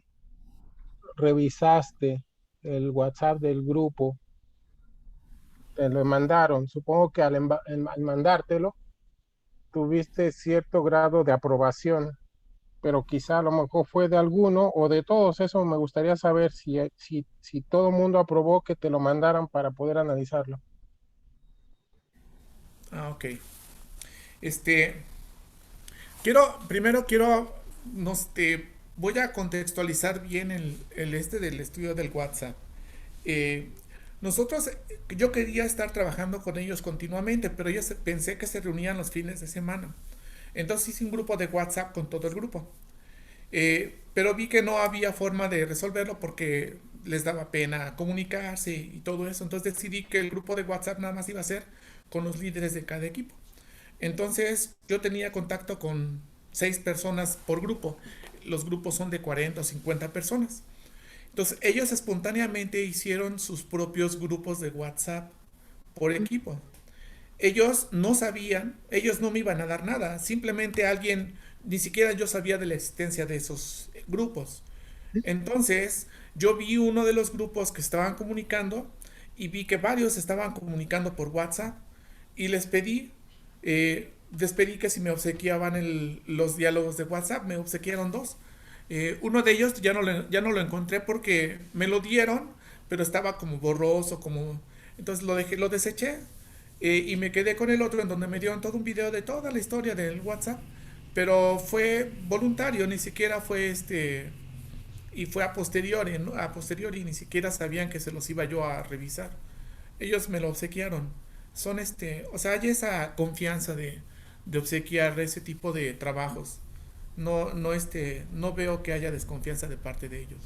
revisaste el WhatsApp del grupo, te lo mandaron, supongo que al mandártelo, tuviste cierto grado de aprobación, pero quizá a lo mejor fue de alguno o de todos. Eso me gustaría saber si todo el mundo aprobó que te lo mandaran para poder analizarlo. Ah, ok. Este, primero quiero, voy a contextualizar bien el del estudio del WhatsApp. Eh, nosotros, yo quería estar trabajando con ellos continuamente, pero ellos pensé que se reunían los fines de semana. Entonces hice un grupo de WhatsApp con todo el grupo. Pero vi que no había forma de resolverlo porque les daba pena comunicarse y todo eso. Entonces decidí que el grupo de WhatsApp nada más iba a ser con los líderes de cada equipo. Entonces yo tenía contacto con 6 personas por grupo. Los grupos son de 40 o 50 personas. Entonces ellos espontáneamente hicieron sus propios grupos de WhatsApp por equipo. Ellos no sabían, ellos no me iban a dar nada. Simplemente alguien, ni siquiera yo sabía de la existencia de esos grupos. Entonces yo vi uno de los grupos que estaban comunicando y vi que varios estaban comunicando por WhatsApp y les pedí que si me obsequiaban los diálogos de WhatsApp. Me obsequiaron dos. Uno de ellos ya no lo encontré porque me lo dieron, pero estaba como borroso, como... Entonces lo deseché. Y me quedé con el otro en donde me dieron todo un video de toda la historia del WhatsApp, pero fue voluntario, ni siquiera fue y fue a posteriori, ¿no? A posteriori ni siquiera sabían que se los iba yo a revisar. Ellos me lo obsequiaron. Son o sea, hay esa confianza de obsequiar ese tipo de trabajos. No veo que haya desconfianza de parte de ellos.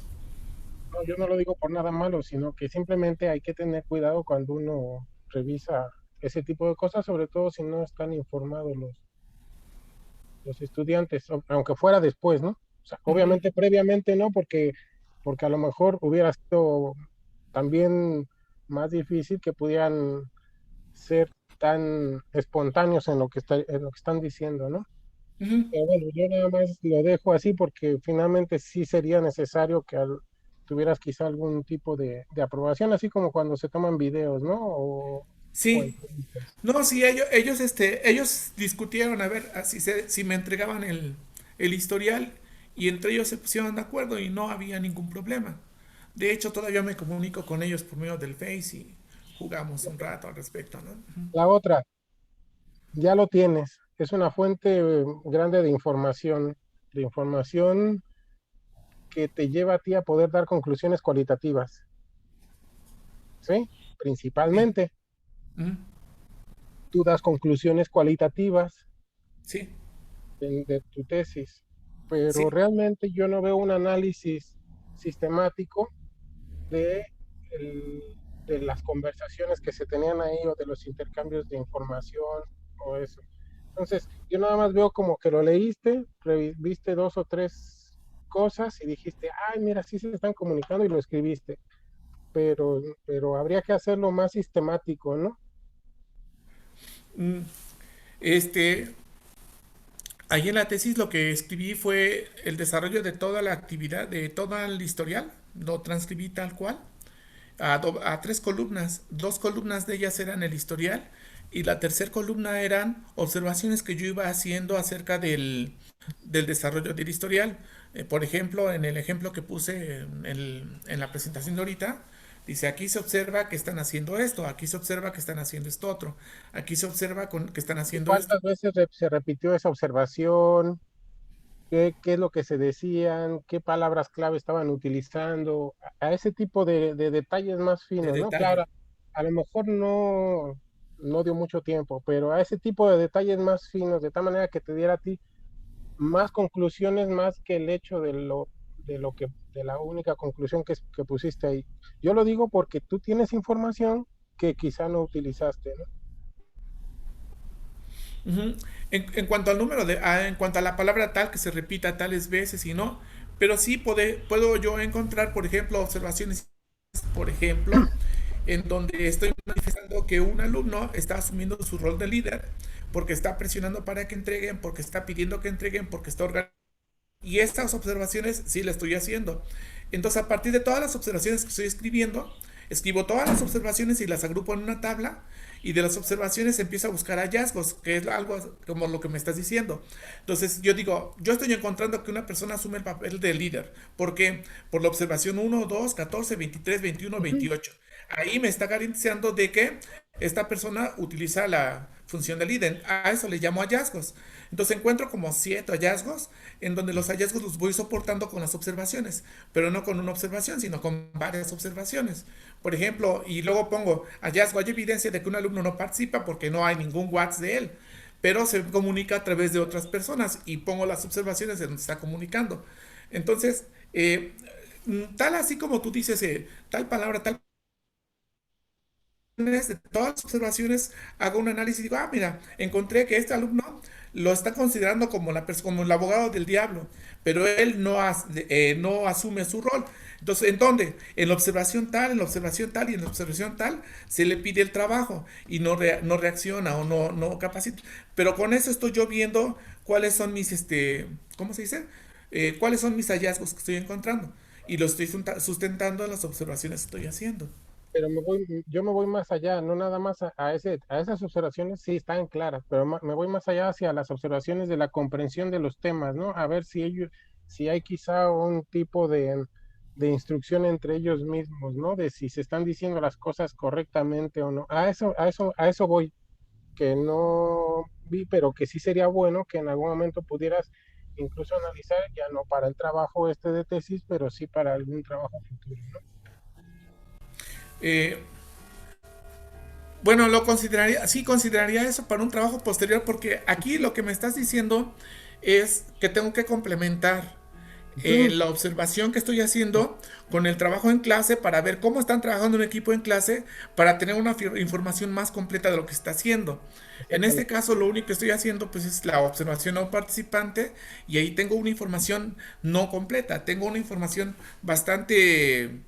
No, yo no lo digo por nada malo, sino que simplemente hay que tener cuidado cuando uno revisa ese tipo de cosas, sobre todo si no están informados los estudiantes, aunque fuera después, ¿no? O sea, Ujú. obviamente previamente no, porque a lo mejor hubiera sido también más difícil que pudieran ser tan espontáneos en lo que están diciendo, ¿no? Ujú. Pero bueno, yo nada más lo dejo así porque finalmente sí sería necesario que tuvieras quizá algún tipo de aprobación, así como cuando se toman videos, ¿no? O Sí, entrevistas. no, sí, ellos discutieron a ver si me entregaban el historial y entre ellos se pusieron de acuerdo y no había ningún problema. De hecho, todavía me comunico con ellos por medio del Face y jugamos un rato al respecto, ¿no? Ujú. La otra, ya lo tienes, es una fuente grande de información que te lleva a ti a poder dar conclusiones cualitativas, ¿sí? Sí, Principalmente, ujú, tú das conclusiones cualitativas sí, de tu tesis, pero sí. realmente yo no veo un análisis sistemático de, el- de las conversaciones que se tenían ahí o de los intercambios de información o eso. Entonces, yo nada más veo como que lo leíste, viste dos o tres cosas y dijiste, ay, mira, sí se están comunicando y lo escribiste, pero habría que hacerlo más sistemático, ¿no? Mm, Este, Ahí en la tesis lo que escribí fue el desarrollo de toda la actividad, de todo el historial, lo transcribí tal cual, a tres columnas. Dos columnas de ellas eran el historial y la tercera columna eran observaciones que yo iba haciendo acerca del desarrollo del historial. Por ejemplo, en el ejemplo que puse en la presentación de ahorita, dice aquí se observa que están haciendo esto, aquí se observa que están haciendo esto otro, aquí se observa que están ¿Y haciendo esto. cuántas veces se repitió esa observación? ¿Qué es lo que se decían? ¿Qué palabras clave estaban utilizando? A ese tipo de detalles más De finos, ¿no? detalle. Claro, a lo mejor no dio mucho tiempo, pero a ese tipo de detalles más finos, de tal manera que te diera a ti más conclusiones más que el hecho de la única conclusión que pusiste ahí. Yo lo digo porque tú tienes información que quizá no utilizaste, ¿no? Ujú. En cuanto al en cuanto a la palabra tal que se repita tales veces y no, pero sí puedo yo encontrar, por ejemplo, observaciones, por ejemplo, en donde estoy manifestando que un alumno está asumiendo su rol de líder, porque está presionando para que entreguen, porque está pidiendo que entreguen, porque está organizando. Y estas observaciones sí las estoy haciendo. Entonces, a partir de todas las observaciones que estoy escribiendo, escribo todas las observaciones y las agrupo en una tabla. Y de las observaciones empiezo a buscar hallazgos, que es algo como lo que me estás diciendo. Entonces, yo digo, yo estoy encontrando que una persona asume el papel de líder. ¿Por qué? Por la observación 1, 2, 14, 23, 21, Ujú. 28. Ahí me está garantizando de que esta persona utiliza la función de líder. A eso le llamo hallazgos. Entonces encuentro como 7 hallazgos en donde los hallazgos los voy soportando con las observaciones, pero no con una observación, sino con varias observaciones. Por ejemplo, y luego pongo hallazgo, hay evidencia de que un alumno no participa porque no hay ningún WhatsApp de él, pero se comunica a través de otras personas y pongo las observaciones de donde está comunicando. Entonces, tal así como tú dices, tal palabra, tal de todas las observaciones hago un análisis y digo, ah, mira, encontré que este alumno lo está considerando como, como el abogado del diablo, pero él no asume su rol. Entonces, ¿en dónde? En la observación tal, en la observación tal y en la observación tal se le pide el trabajo y no reacciona o no capacita. Pero con eso estoy yo viendo cuáles son mis, ¿cómo se dice? Cuáles son mis hallazgos que estoy encontrando y lo estoy sustentando en las observaciones que estoy haciendo. Pero yo me voy más allá, no nada más a esas observaciones sí están claras, pero me voy más allá hacia las observaciones de la comprensión de los temas, ¿no? A ver si hay quizá un tipo de instrucción entre ellos mismos, ¿no? De si se están diciendo las cosas correctamente o no. A eso voy. que no vi, pero que sí sería bueno que en algún momento pudieras incluso analizar, ya no para el trabajo este de tesis, pero sí para algún trabajo futuro, ¿no? Eh, bueno, lo consideraría, sí consideraría eso para un trabajo posterior, porque aquí lo que me estás diciendo es que tengo que complementar Ujú. la observación que estoy haciendo con el trabajo en clase para ver cómo están trabajando un equipo en clase para tener una información más completa de lo que está haciendo. En este Exactamente. caso, lo único que estoy haciendo pues es la observación a un participante y ahí tengo una información no completa, tengo una información bastante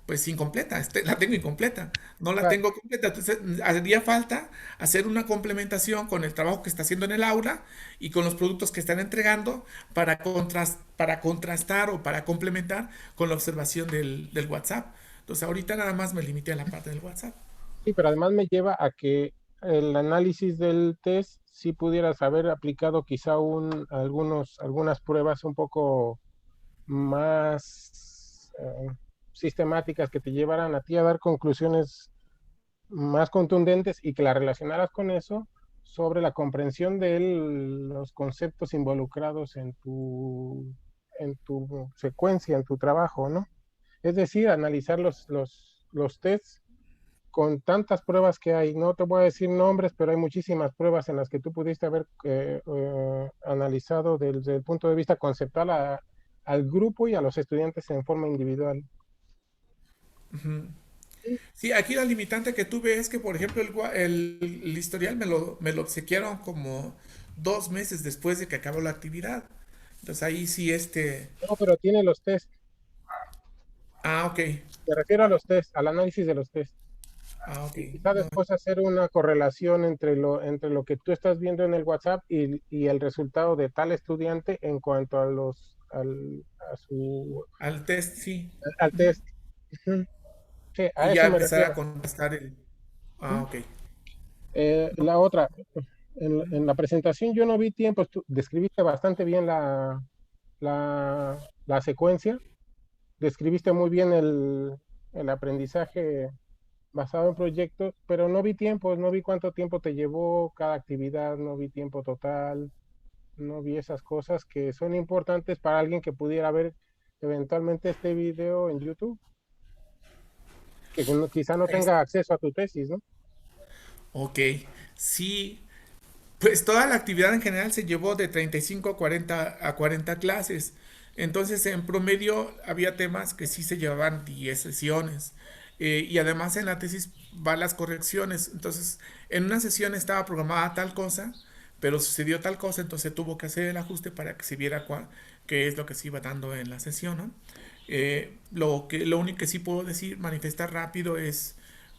pues incompleta, la tengo incompleta, no la Claro. tengo completa, entonces haría falta hacer una complementación con el trabajo que está haciendo en el aula y con los productos que están entregando para contrastar o para complementar con la observación del WhatsApp. Entonces ahorita nada más me limité a la parte del WhatsApp. Sí, pero además me lleva a que el análisis del test sí pudieras haber aplicado quizá algunas pruebas un poco más sistemáticas que te llevaran a ti a dar conclusiones más contundentes y que la relacionaras con eso sobre la comprensión de los conceptos involucrados en tu secuencia, en tu trabajo, ¿no? Es decir, analizar los tests con tantas pruebas que hay. No te voy a decir nombres, pero hay muchísimas pruebas en las que tú pudiste haber analizado desde el punto de vista conceptual al grupo y a los estudiantes en forma individual. Ujú. Sí, aquí la limitante que tuve es que, por ejemplo, el historial me lo obsequiaron como 2 meses después de que acabó la actividad. Entonces ahí sí, No, pero tiene los tests. Ah, ok. Me refiero a los tests, al análisis de los tests. Ah, ok. Y quizá No, después hacer una correlación entre lo que tú estás viendo en el WhatsApp y el resultado de tal estudiante en cuanto al test, sí. al Ujú. test. Ujú. Sí, a Y ya eso me empezar a refiero. contestar el. Ah, Ujú. ok. No, La otra, en la presentación yo no vi tiempos, tú describiste bastante bien la secuencia, describiste muy bien el aprendizaje basado en proyectos, pero no vi tiempos, no vi cuánto tiempo te llevó cada actividad, no vi tiempo total, no vi esas cosas que son importantes para alguien que pudiera ver eventualmente este video en YouTube, que quizá no es- tenga acceso a tu tesis, ¿no? ok. Sí. Pues toda la actividad en general se llevó de 35 a 40 clases. Entonces, en promedio había temas que sí se llevaban 10 sesiones. Y además en la tesis van las correcciones. Entonces, en una sesión estaba programada tal cosa, pero sucedió tal cosa, entonces tuvo que hacer el ajuste para que se viera qué es lo que se iba dando en la sesión, ¿no? Lo único que sí puedo decir, manifestar rápido,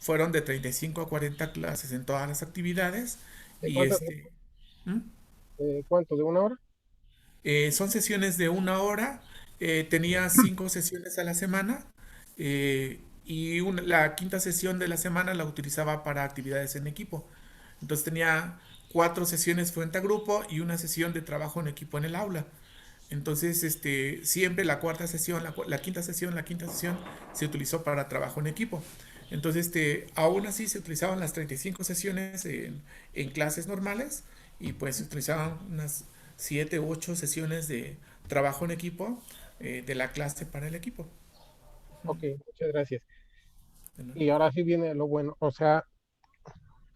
fueron de 35 a 40 clases en todas las actividades. ¿De Y cuánto, ¿Mm? de cuánto, de una hora? Son sesiones de 1 hora. Tenía 5 sesiones a la semana. Y la quinta sesión de la semana la utilizaba para actividades en equipo. Entonces tenía 4 sesiones frente a grupo y una sesión de trabajo en equipo en el aula. Entonces, siempre la cuarta sesión, la quinta sesión se utilizó para trabajo en equipo. Entonces, aún así se utilizaban las 35 sesiones en clases normales y pues se utilizaban unas 7 u 8 sesiones de trabajo en equipo de la clase para el equipo. Ok, muchas gracias. ¿No? Y ahora sí viene lo bueno, o sea,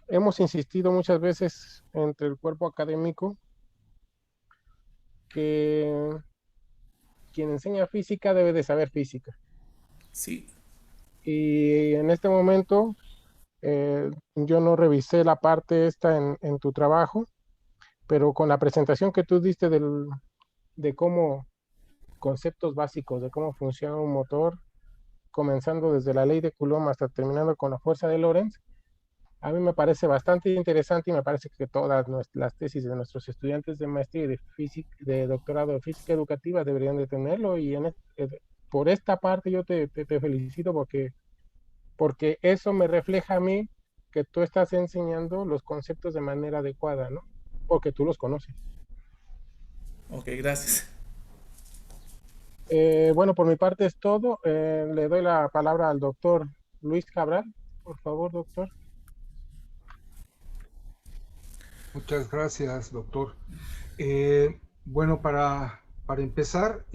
hemos insistido muchas veces entre el cuerpo académico que quien enseña física debe de saber física. Sí, Y en este momento yo no revisé la parte esta en tu trabajo, pero con la presentación que tú diste de cómo conceptos básicos de cómo funciona un motor, comenzando desde la ley de Coulomb hasta terminando con la fuerza de Lorentz, a mí me parece bastante interesante y me parece que todas las tesis de nuestros estudiantes de maestría y de física, de doctorado de física educativa deberían de tenerlo y por esta parte yo te felicito porque eso me refleja a mí que tú estás enseñando los conceptos de manera adecuada, ¿no? Porque tú los conoces. ok, gracias. Bueno, por mi parte es todo. Le doy la palabra al doctor Luis Cabral. Por favor, doctor. Muchas gracias, doctor. Bueno, para empezar,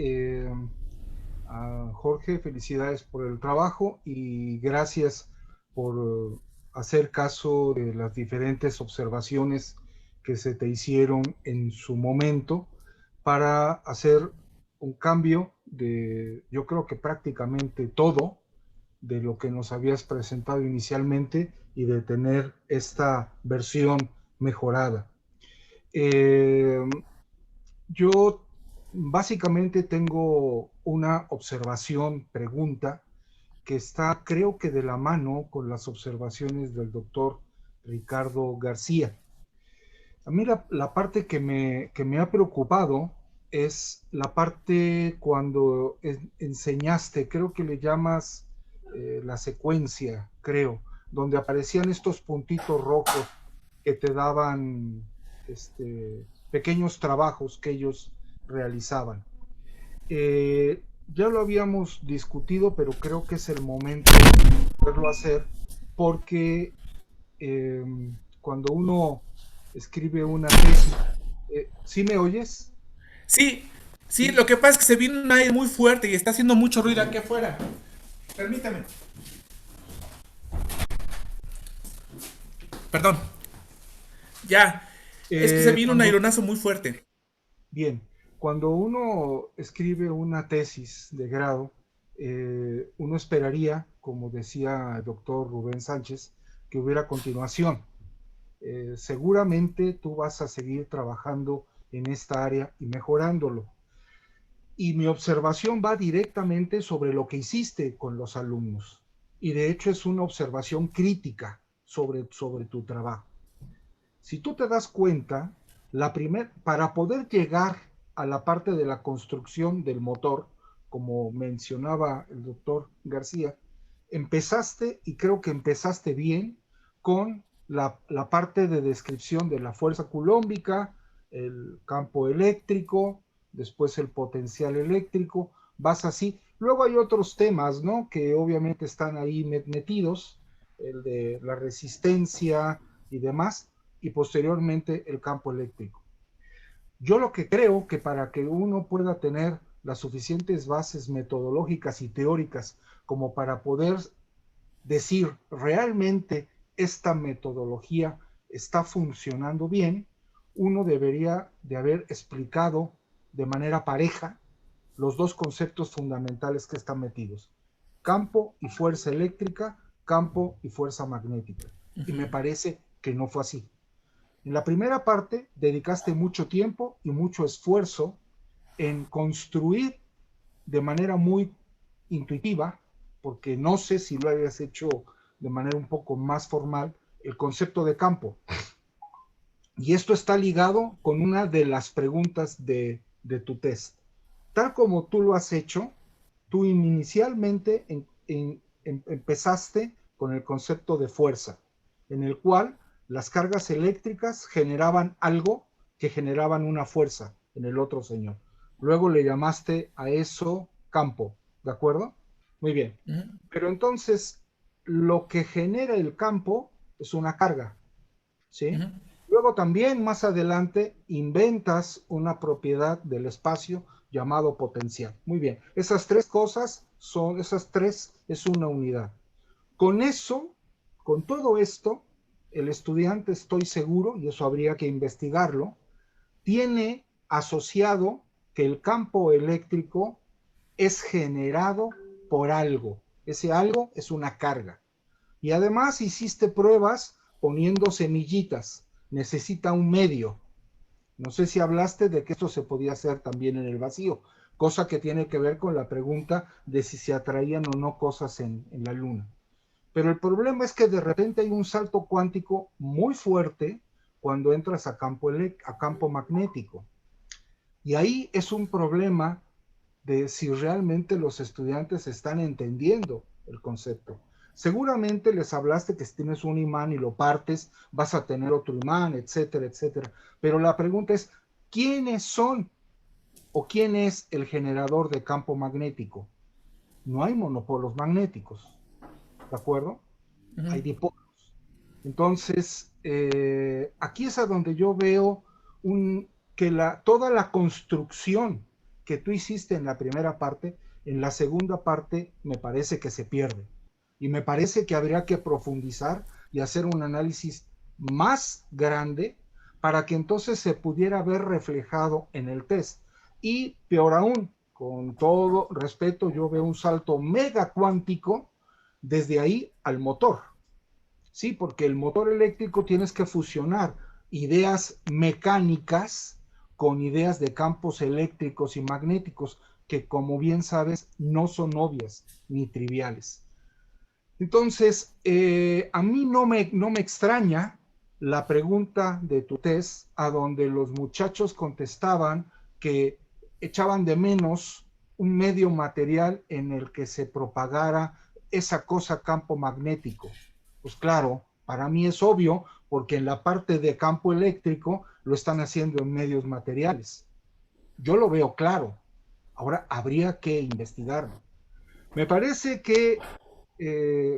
a Jorge, felicidades por el trabajo y gracias por hacer caso de las diferentes observaciones que se te hicieron en su momento para hacer un cambio de, yo creo que prácticamente todo de lo que nos habías presentado inicialmente y de tener esta versión mejorada. Eh, yo básicamente tengo una observación, pregunta, que está creo que de la mano con las observaciones del doctor Ricardo García. A mí la parte que me ha preocupado es la parte cuando enseñaste, creo que le llamas la secuencia, creo, donde aparecían estos puntitos rojos que te daban pequeños trabajos que ellos realizaban. Ya lo habíamos discutido, pero creo que es el momento de poderlo hacer porque eh, cuando uno escribe una tesis, ¿sí me oyes? Sí, sí, Sí. lo que pasa es que se vino un aire muy fuerte y está haciendo mucho ruido aquí afuera. Permítame. Perdón. Ya. Es que se vino un Cuando, aironazo muy fuerte. bien, cuando uno escribe una tesis de grado, uno esperaría, como decía el doctor Rubén Sánchez, que hubiera continuación. Seguramente tú vas a seguir trabajando en esta área y mejorándolo. Y mi observación va directamente sobre lo que hiciste con los alumnos. Y de hecho es una observación crítica sobre tu trabajo. Si tú te das cuenta, para poder llegar a la parte de la construcción del motor, como mencionaba el doctor García, empezaste, y creo que empezaste bien, con la parte de descripción de la fuerza culómbica, el campo eléctrico, después el potencial eléctrico, vas así. Luego hay otros temas, ¿no? Que obviamente están ahí metidos, el de la resistencia y demás, y posteriormente el campo eléctrico. Yo lo que creo que para que uno pueda tener las suficientes bases metodológicas y teóricas como para poder decir realmente esta metodología está funcionando bien, uno debería de haber explicado de manera pareja los dos conceptos fundamentales que están metidos: campo y fuerza eléctrica, campo y fuerza magnética. Y me parece que no fue así. En la primera parte dedicaste mucho tiempo y mucho esfuerzo en construir de manera muy intuitiva, porque no sé si lo hayas hecho de manera un poco más formal, el concepto de campo. Y esto está ligado con una de las preguntas de tu test. Tal como tú lo has hecho, tú inicialmente empezaste con el concepto de fuerza, en el cual las cargas eléctricas generaban algo que generaban una fuerza en el otro señor. Luego le llamaste a eso campo, ¿de acuerdo? Muy bien. Uh -huh. Pero entonces, lo que genera el campo es una carga, Uh ¿sí? -huh. Luego también más adelante inventas una propiedad del espacio llamado potencial. Muy bien, esas tres cosas son, esas tres es una unidad. Con eso, con todo esto, el estudiante, estoy seguro, y eso habría que investigarlo, tiene asociado que el campo eléctrico es generado por algo. Ese algo es una carga. Y además hiciste pruebas poniendo semillitas. Necesita un medio. No sé si hablaste de que esto se podía hacer también en el vacío, cosa que tiene que ver con la pregunta de si se atraían o no cosas en la luna. Pero el problema es que de repente hay un salto cuántico muy fuerte cuando entras a campo magnético. Y ahí es un problema de si realmente los estudiantes están entendiendo el concepto. Seguramente les hablaste que si tienes un imán y lo partes, vas a tener otro imán, etcétera, etcétera. Pero la pregunta es, ¿quiénes son o quién es el generador de campo magnético? No hay monopolos magnéticos, ¿de acuerdo? Uh -huh. Hay dipolos. Entonces, aquí es a donde yo veo que toda la construcción que tú hiciste en la primera parte, en la segunda parte me parece que se pierde. Y me parece que habría que profundizar y hacer un análisis más grande para que entonces se pudiera ver reflejado en el test. Y peor aún, con todo respeto, yo veo un salto mega cuántico desde ahí al motor. Sí, porque el motor eléctrico tienes que fusionar ideas mecánicas con ideas de campos eléctricos y magnéticos que, como bien sabes, no son obvias ni triviales. Entonces, a mí no me extraña la pregunta de tu test, a donde los muchachos contestaban que echaban de menos un medio material en el que se propagara esa cosa campo magnético. Pues claro, para mí es obvio, porque en la parte de campo eléctrico lo están haciendo en medios materiales. Yo lo veo claro. Ahora habría que investigarlo. Me parece que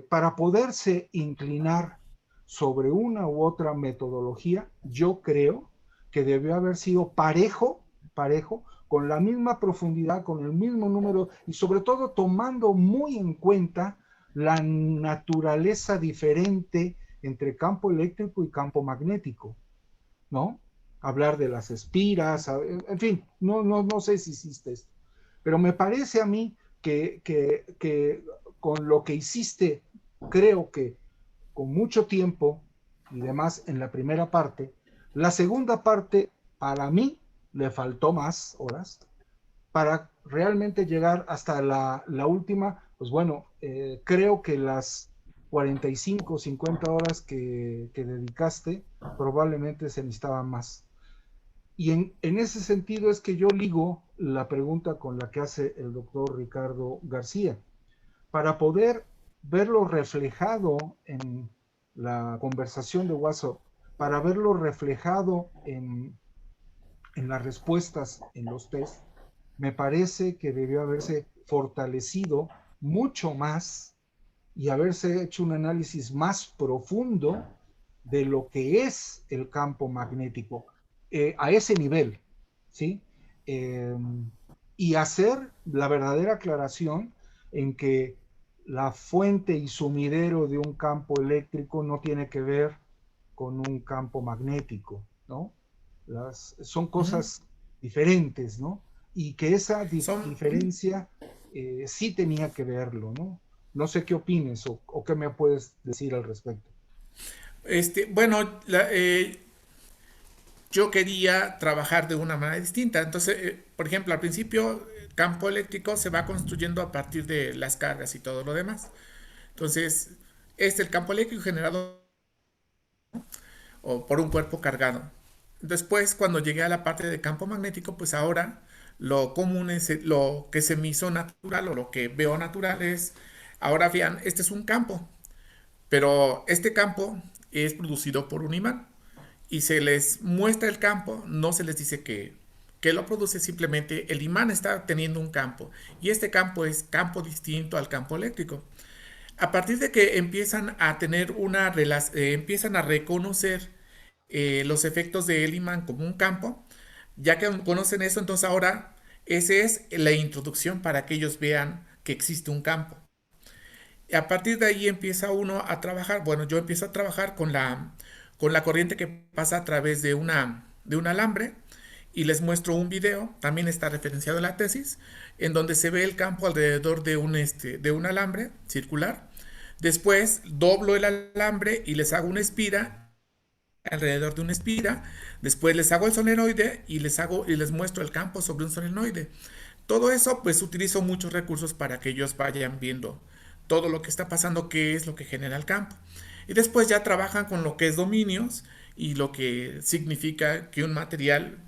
para poderse inclinar sobre una u otra metodología, yo creo que debió haber sido parejo, con la misma profundidad, con el mismo número y sobre todo tomando muy en cuenta la naturaleza diferente entre campo eléctrico y campo magnético, ¿no? Hablar de las espiras, en fin, no sé si hiciste esto, pero me parece a mí que con lo que hiciste, creo que con mucho tiempo y demás en la primera parte, la segunda parte para mí le faltó más horas para realmente llegar hasta la última. Pues bueno, creo que las 45, 50 horas que dedicaste probablemente se necesitaban más. Y en ese sentido es que yo ligo la pregunta con la que hace el doctor Ricardo García. Para poder verlo reflejado en la conversación de WhatsApp, para verlo reflejado en las respuestas en los test, me parece que debió haberse fortalecido mucho más y haberse hecho un análisis más profundo de lo que es el campo magnético a ese nivel, ¿sí? Y hacer la verdadera aclaración en que la fuente y sumidero de un campo eléctrico no tiene que ver con un campo magnético, ¿no? Son cosas diferentes, ¿no? Y que esa diferencia sí tenía que verlo, ¿no? No sé qué opines o qué me puedes decir al respecto. Bueno, yo quería trabajar de una manera distinta. Entonces, por ejemplo, al principio, el campo eléctrico se va construyendo a partir de las cargas y todo lo demás. Entonces, el campo eléctrico generado o por un cuerpo cargado. Después, cuando llegué a la parte de campo magnético, pues ahora lo común es lo que se me hizo natural o lo que veo natural es, ahora vean, este es un campo, pero este campo es producido por un imán y se les muestra el campo, no se les dice que lo produce, simplemente el imán está teniendo un campo y este campo es campo distinto al campo eléctrico. A partir de que empiezan a tener una relación, empiezan a reconocer los efectos del imán como un campo, ya que conocen eso, entonces ahora esa es la introducción para que ellos vean que existe un campo. Y a partir de ahí empieza uno a trabajar, bueno, yo empiezo a trabajar con la corriente que pasa a través de un alambre y les muestro un video, también está referenciado en la tesis, en donde se ve el campo alrededor de un alambre circular. Después doblo el alambre y les hago una espira alrededor de una espira. Después les hago el solenoide y les muestro el campo sobre un solenoide. Todo eso, pues utilizo muchos recursos para que ellos vayan viendo todo lo que está pasando, qué es lo que genera el campo. Y después ya trabajan con lo que es dominios y lo que significa que un material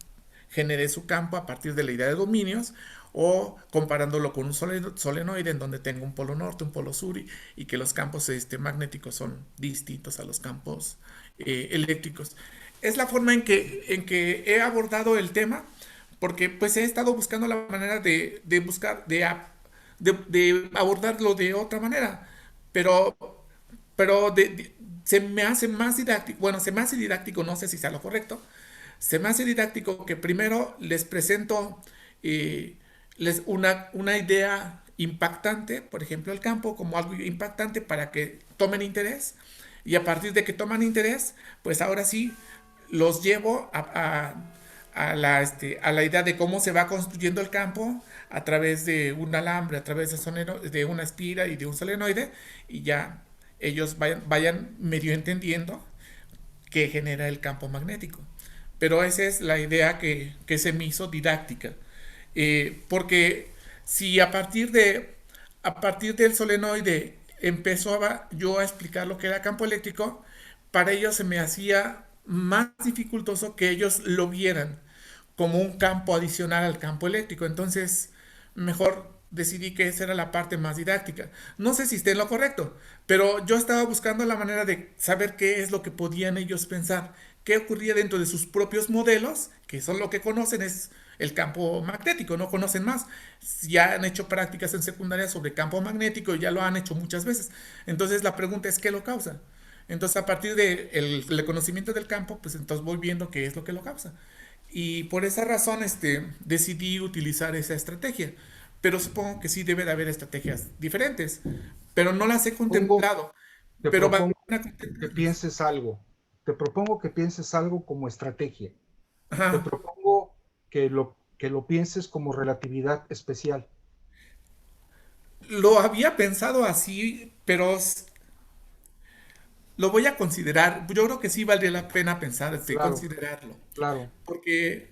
genere su campo a partir de la idea de dominios, o comparándolo con un solenoide en donde tengo un polo norte, un polo sur y que los campos magnéticos son distintos a los campos eléctricos. Es la forma en que he abordado el tema, porque pues he estado buscando la manera de abordarlo de otra manera, pero se me hace más didáctico, bueno, se me hace didáctico, no sé si sea lo correcto, se me hace didáctico que primero les presento una idea impactante, por ejemplo, el campo como algo impactante para que tomen interés, y a partir de que toman interés, pues ahora sí los llevo a la idea de cómo se va construyendo el campo a través de un alambre, a través de una espira y de un solenoide, y ya ellos vayan medio entendiendo qué genera el campo magnético. Pero esa es la idea que se me hizo didáctica. Porque si a partir del solenoide empezaba yo a explicar lo que era campo eléctrico, para ellos se me hacía más dificultoso que ellos lo vieran como un campo adicional al campo eléctrico. Entonces, mejor decidí que esa era la parte más didáctica. No sé si esté en lo correcto, pero yo estaba buscando la manera de saber qué es lo que podían ellos pensar, qué ocurría dentro de sus propios modelos, que son lo que conocen, es el campo magnético, no conocen más. Ya han hecho prácticas en secundaria sobre campo magnético y ya lo han hecho muchas veces. Entonces la pregunta es, ¿qué lo causa? Entonces a partir del conocimiento del campo, pues entonces voy viendo qué es lo que lo causa. Y por esa razón decidí utilizar esa estrategia. Pero supongo que sí debe de haber estrategias diferentes. Pero no las he Pongo, contemplado. te Pero vale la propongo pena que contemplarlas. pienses algo. Te propongo que pienses algo como estrategia. Te Ajá. propongo que lo pienses como relatividad especial. Lo había pensado así, pero lo voy a considerar. Yo creo que sí valdría la pena pensar, Claro, considerarlo. claro. Porque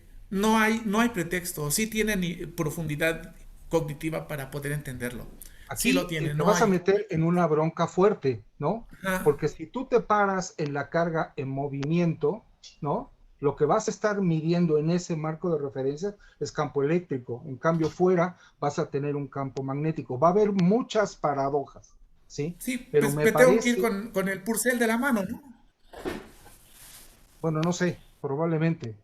no hay pretexto. Sí tienen profundidad cognitiva para poder entenderlo. Sí lo Aquí tienen, te no vas a hay. meter en una bronca fuerte, ¿no? Ajá. Porque si tú te paras en la carga en movimiento, ¿no? Lo que vas a estar midiendo en ese marco de referencia es campo eléctrico. En cambio, fuera vas a tener un campo magnético. Va a haber muchas paradojas, ¿sí? Sí, Pero pues me me tengo que ir parece, con el purcell de la mano, ¿no? bueno, no sé, probablemente,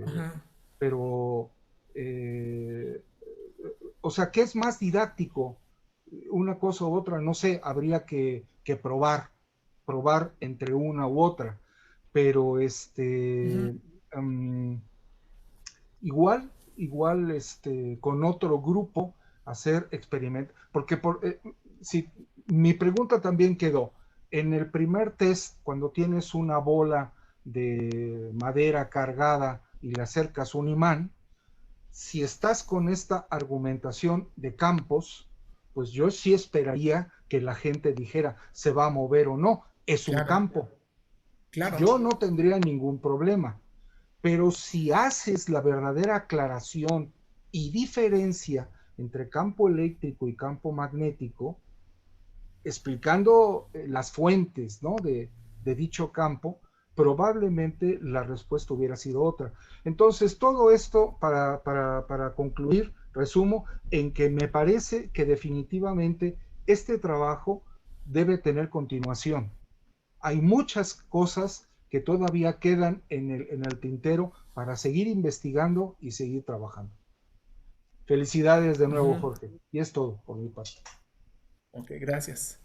Ajá. pero, eh, o sea, ¿qué es más didáctico? Una cosa u otra, no sé, habría que probar entre una u otra, pero Ujú. um, igual con otro grupo hacer experimentos, porque si mi pregunta también quedó, en el primer test, cuando tienes una bola de madera cargada y le acercas un imán, si estás con esta argumentación de campos, pues yo sí esperaría que la gente dijera, se va a mover o no, es un Claro, campo. claro. Yo no tendría ningún problema, pero si haces la verdadera aclaración y diferencia entre campo eléctrico y campo magnético, explicando las fuentes, ¿no? de dicho campo, probablemente la respuesta hubiera sido otra. Entonces, todo esto para concluir, resumo en que me parece que definitivamente este trabajo debe tener continuación. Hay muchas cosas que todavía quedan en el tintero para seguir investigando y seguir trabajando. Felicidades de nuevo, Ujú. Jorge. Y es todo por mi parte. Ok, gracias.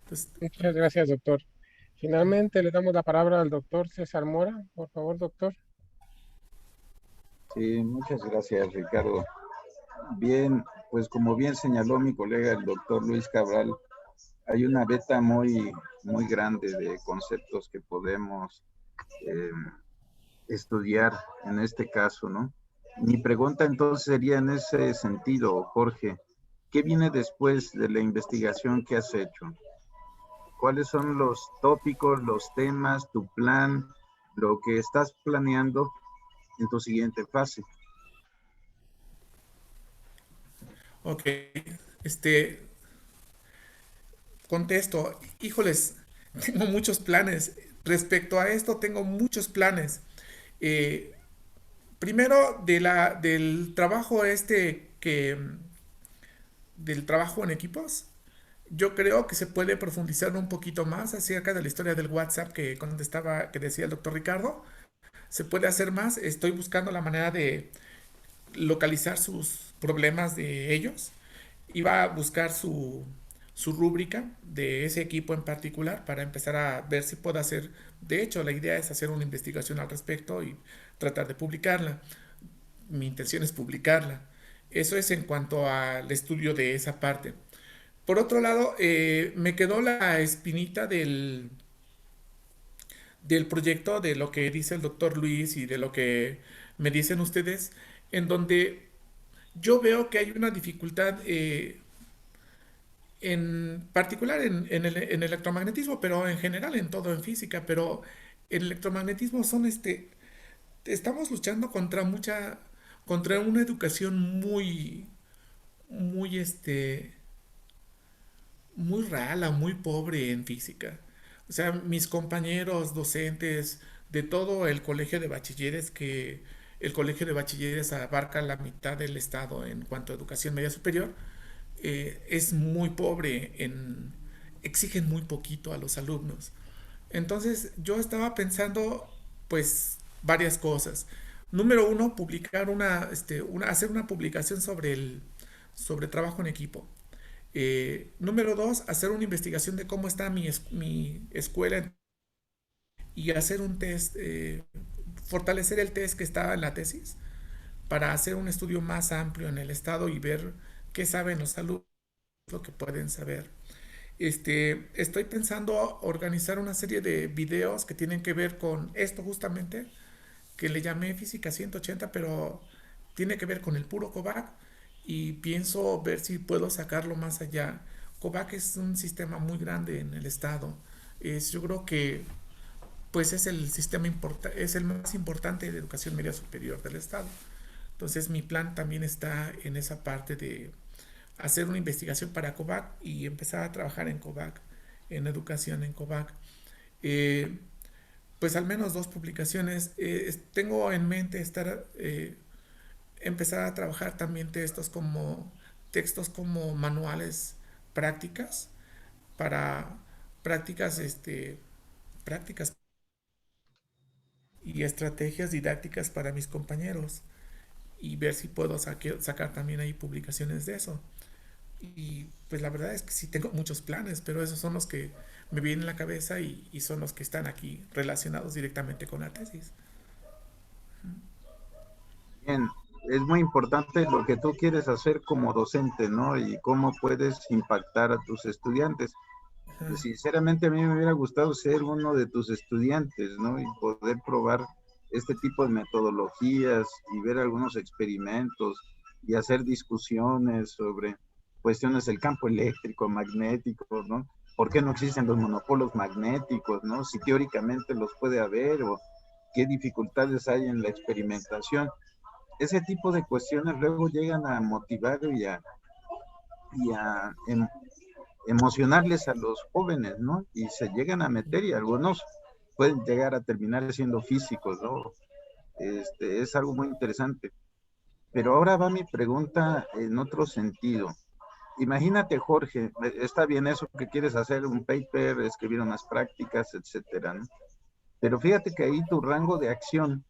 Entonces, Muchas gracias, doctor. Finalmente le damos la palabra al doctor César Mora. Por favor, doctor. Sí, muchas gracias, Ricardo. Bien, pues como bien señaló mi colega el doctor Luis Cabral, hay una beta muy grande de conceptos que podemos eh, estudiar en este caso, ¿no? Mi pregunta entonces sería en ese sentido, Jorge, ¿qué viene después de la investigación que has hecho? ¿Cuáles son los tópicos, los temas, tu plan, lo que estás planeando en tu siguiente fase? ok, este, contesto, híjoles, tengo muchos planes. Respecto a esto, tengo muchos planes. Eh, Primero, del trabajo del trabajo en equipos, yo creo que se puede profundizar un poquito más acerca de la historia del WhatsApp que decía el doctor Ricardo. Se puede hacer más. Estoy buscando la manera de localizar sus problemas de ellos. Iba a buscar su rúbrica de ese equipo en particular para empezar a ver si puedo hacer, de hecho la idea es hacer una investigación al respecto y tratar de publicarla. Mi intención es publicarla. Eso es en cuanto al estudio de esa parte. Por otro lado, me quedó la espinita del proyecto, de lo que dice el doctor Luis y de lo que me dicen ustedes, en donde yo veo que hay una dificultad en particular en electromagnetismo, pero en general en todo en física, pero en electromagnetismo estamos luchando contra una educación muy muy rala, muy pobre en física. O sea, mis compañeros docentes de todo el colegio de bachilleres, que el colegio de bachilleres abarca la mitad del estado en cuanto a educación media superior, es muy pobre exigen muy poquito a los alumnos. Entonces yo estaba pensando pues varias cosas. Número uno, publicar hacer una publicación sobre trabajo en equipo. Número dos, hacer una investigación de cómo está mi escuela y hacer un test, fortalecer el test que estaba en la tesis para hacer un estudio más amplio en el estado y ver qué saben los alumnos, lo que pueden saber. Estoy pensando organizar una serie de videos que tienen que ver con esto justamente, que le llamé Física 180, pero tiene que ver con el puro COVAC y pienso ver si puedo sacarlo más allá. COVAC es un sistema muy grande en el estado. Yo creo que pues es el es el más importante de educación media superior del estado. Entonces mi plan también está en esa parte de hacer una investigación para COVAC y empezar a trabajar en COVAC, en educación en COVAC. Pues al menos 2 publicaciones. Tengo en mente empezar a trabajar también textos como manuales prácticas para prácticas y estrategias didácticas para mis compañeros y ver si puedo sacar también ahí publicaciones de eso. Y pues la verdad es que sí tengo muchos planes, pero esos son los que me vienen en la cabeza y son los que están aquí relacionados directamente con la tesis. Bien, es muy importante lo que tú quieres hacer como docente, ¿no? Y cómo puedes impactar a tus estudiantes. Sinceramente a mí me hubiera gustado ser uno de tus estudiantes, ¿no? Y poder probar este tipo de metodologías y ver algunos experimentos y hacer discusiones sobre cuestiones del campo eléctrico, magnético, ¿no? ¿Por qué no existen los monopolos magnéticos, ¿no? Si teóricamente los puede haber o qué dificultades hay en la experimentación. Ese tipo de cuestiones luego llegan a motivar y a emocionarles a los jóvenes, ¿no? Y se llegan a meter y algunos pueden llegar a terminar siendo físicos, ¿no? Es algo muy interesante. Pero ahora va mi pregunta en otro sentido. Imagínate, Jorge, está bien eso que quieres hacer, un paper, escribir unas prácticas, etcétera, ¿no? Pero fíjate que ahí tu rango de acción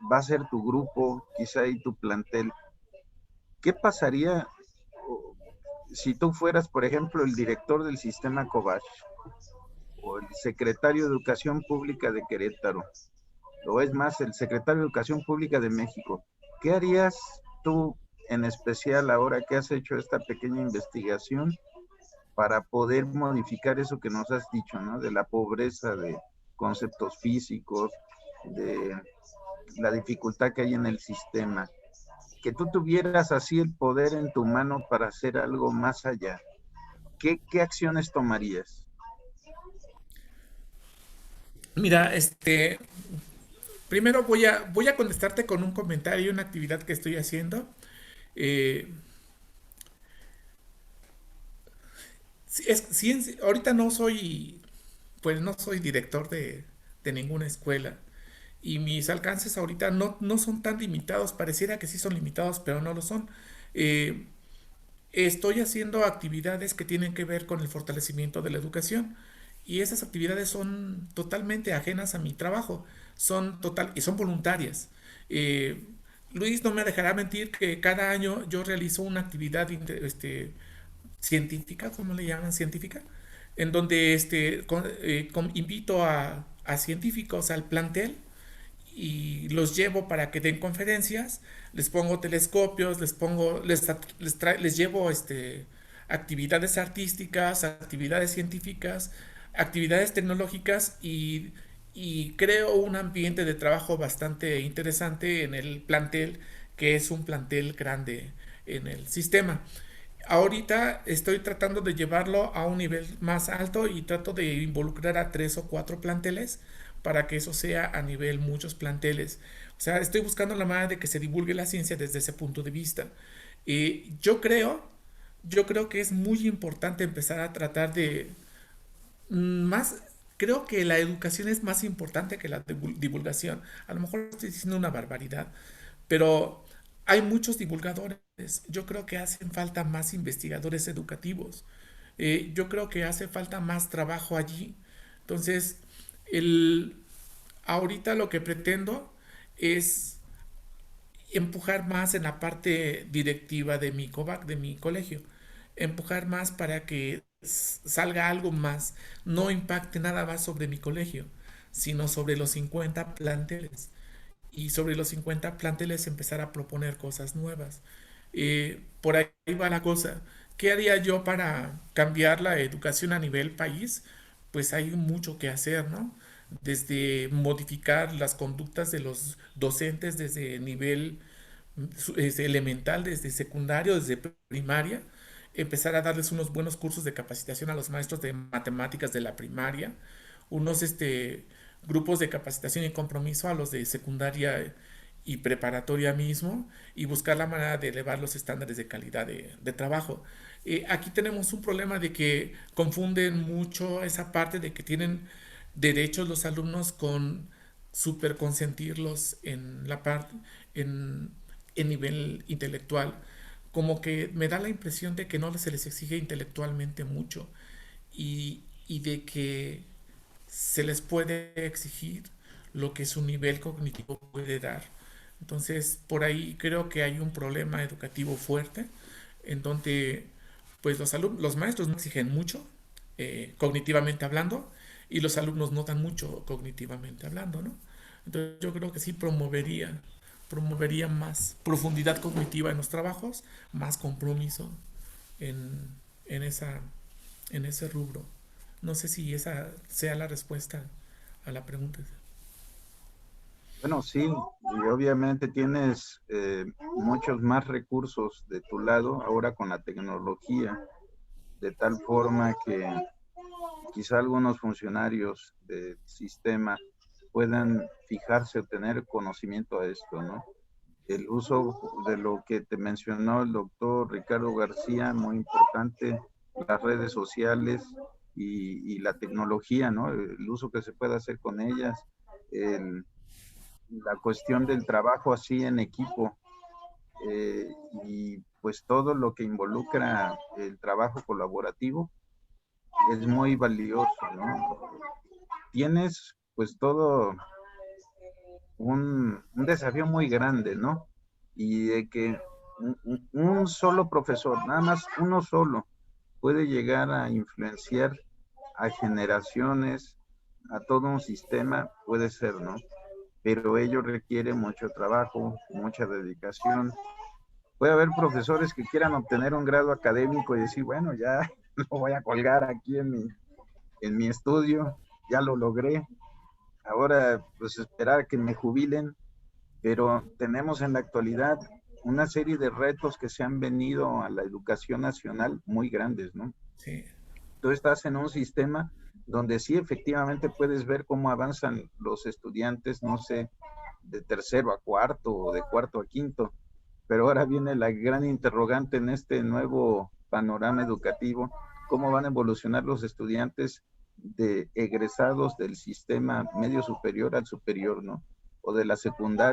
va a ser tu grupo, quizá ahí tu plantel. ¿Qué pasaría si tú fueras, por ejemplo, el director del sistema Cobach o el secretario de Educación Pública de Querétaro, o es más, el secretario de Educación Pública de México? ¿Qué harías tú en especial ahora que has hecho esta pequeña investigación para poder modificar eso que nos has dicho, ¿no? De la pobreza de conceptos físicos, de la dificultad que hay en el sistema? Que tú tuvieras así el poder en tu mano para hacer algo más allá, ¿qué acciones tomarías? Mira, primero voy a contestarte con un comentario y una actividad que estoy haciendo. Ahorita pues no soy director de ninguna escuela y mis alcances ahorita no son tan limitados, pareciera que sí son limitados, pero no lo son. Eh, Estoy haciendo actividades que tienen que ver con el fortalecimiento de la educación y esas actividades son totalmente ajenas a mi trabajo, y son voluntarias. Eh, Luis no me dejará mentir que cada año yo realizo una actividad científica, ¿cómo le llaman? Científica, en donde invito a científicos al plantel y los llevo para que den conferencias, les pongo telescopios, les llevo actividades artísticas, actividades científicas, actividades tecnológicas y creo un ambiente de trabajo bastante interesante en el plantel, que es un plantel grande en el sistema. Ahorita estoy tratando de llevarlo a un nivel más alto y trato de involucrar a 3 o 4 planteles para que eso sea a nivel muchos planteles. O sea, estoy buscando la manera de que se divulgue la ciencia desde ese punto de vista. Yo creo que es muy importante empezar a tratar de más, creo que la educación es más importante que la divulgación. A lo mejor estoy diciendo una barbaridad, pero hay muchos divulgadores. Yo creo que hacen falta más investigadores educativos. Yo creo que hace falta más trabajo allí. Entonces, el, ahorita lo que pretendo es empujar más en la parte directiva de mi COVAC, de mi colegio. Empujar más para que salga algo más, no impacte nada más sobre mi colegio, sino sobre los 50 planteles. Y sobre los 50 planteles empezar a proponer cosas nuevas. Por ahí va la cosa. ¿Qué haría yo para cambiar la educación a nivel país? Pues hay mucho que hacer, ¿no? Desde modificar las conductas de los docentes desde nivel elemental, desde secundario, desde primaria, empezar a darles unos buenos cursos de capacitación a los maestros de matemáticas de la primaria, unos grupos de capacitación y compromiso a los de secundaria y preparatoria mismo, y buscar la manera de elevar los estándares de calidad de trabajo. Aquí tenemos un problema de que confunden mucho esa parte de que tienen derechos los alumnos con super consentirlos en la parte, en nivel intelectual. Como que me da la impresión de que no se les exige intelectualmente mucho y de que se les puede exigir lo que su nivel cognitivo puede dar. Entonces, por ahí creo que hay un problema educativo fuerte en donde pues los maestros no exigen mucho cognitivamente hablando y los alumnos no dan mucho cognitivamente hablando, ¿no? Entonces yo creo que sí promovería más profundidad cognitiva en los trabajos, más compromiso en, en esa, en ese rubro. No sé si esa sea la respuesta a la pregunta. Bueno, sí, y obviamente tienes muchos más recursos de tu lado ahora con la tecnología, de tal forma que quizá algunos funcionarios del sistema puedan fijarse o tener conocimiento a esto, ¿no? El uso de lo que te mencionó el doctor Ricardo García, muy importante, las redes sociales y la tecnología, ¿no? El uso que se puede hacer con ellas, la cuestión del trabajo así en equipo, y pues todo lo que involucra el trabajo colaborativo es muy valioso, ¿no? Tienes pues todo un desafío muy grande, ¿no? Y de que un solo profesor, nada más uno solo, puede llegar a influenciar a generaciones, a todo un sistema, puede ser, ¿no? Pero ello requiere mucho trabajo, mucha dedicación. Puede haber profesores que quieran obtener un grado académico y decir, bueno, ya lo voy a colgar aquí en mi estudio, ya lo logré, ahora pues esperar que me jubilen, pero tenemos en la actualidad una serie de retos que se han venido a la educación nacional muy grandes, ¿no? Sí. Tú estás en un sistema donde sí efectivamente puedes ver cómo avanzan los estudiantes, no sé, de tercero a cuarto o de cuarto a quinto, pero ahora viene la gran interrogante en este nuevo panorama educativo, cómo van a evolucionar los estudiantes de egresados del sistema medio superior al superior, ¿no? O de la secundaria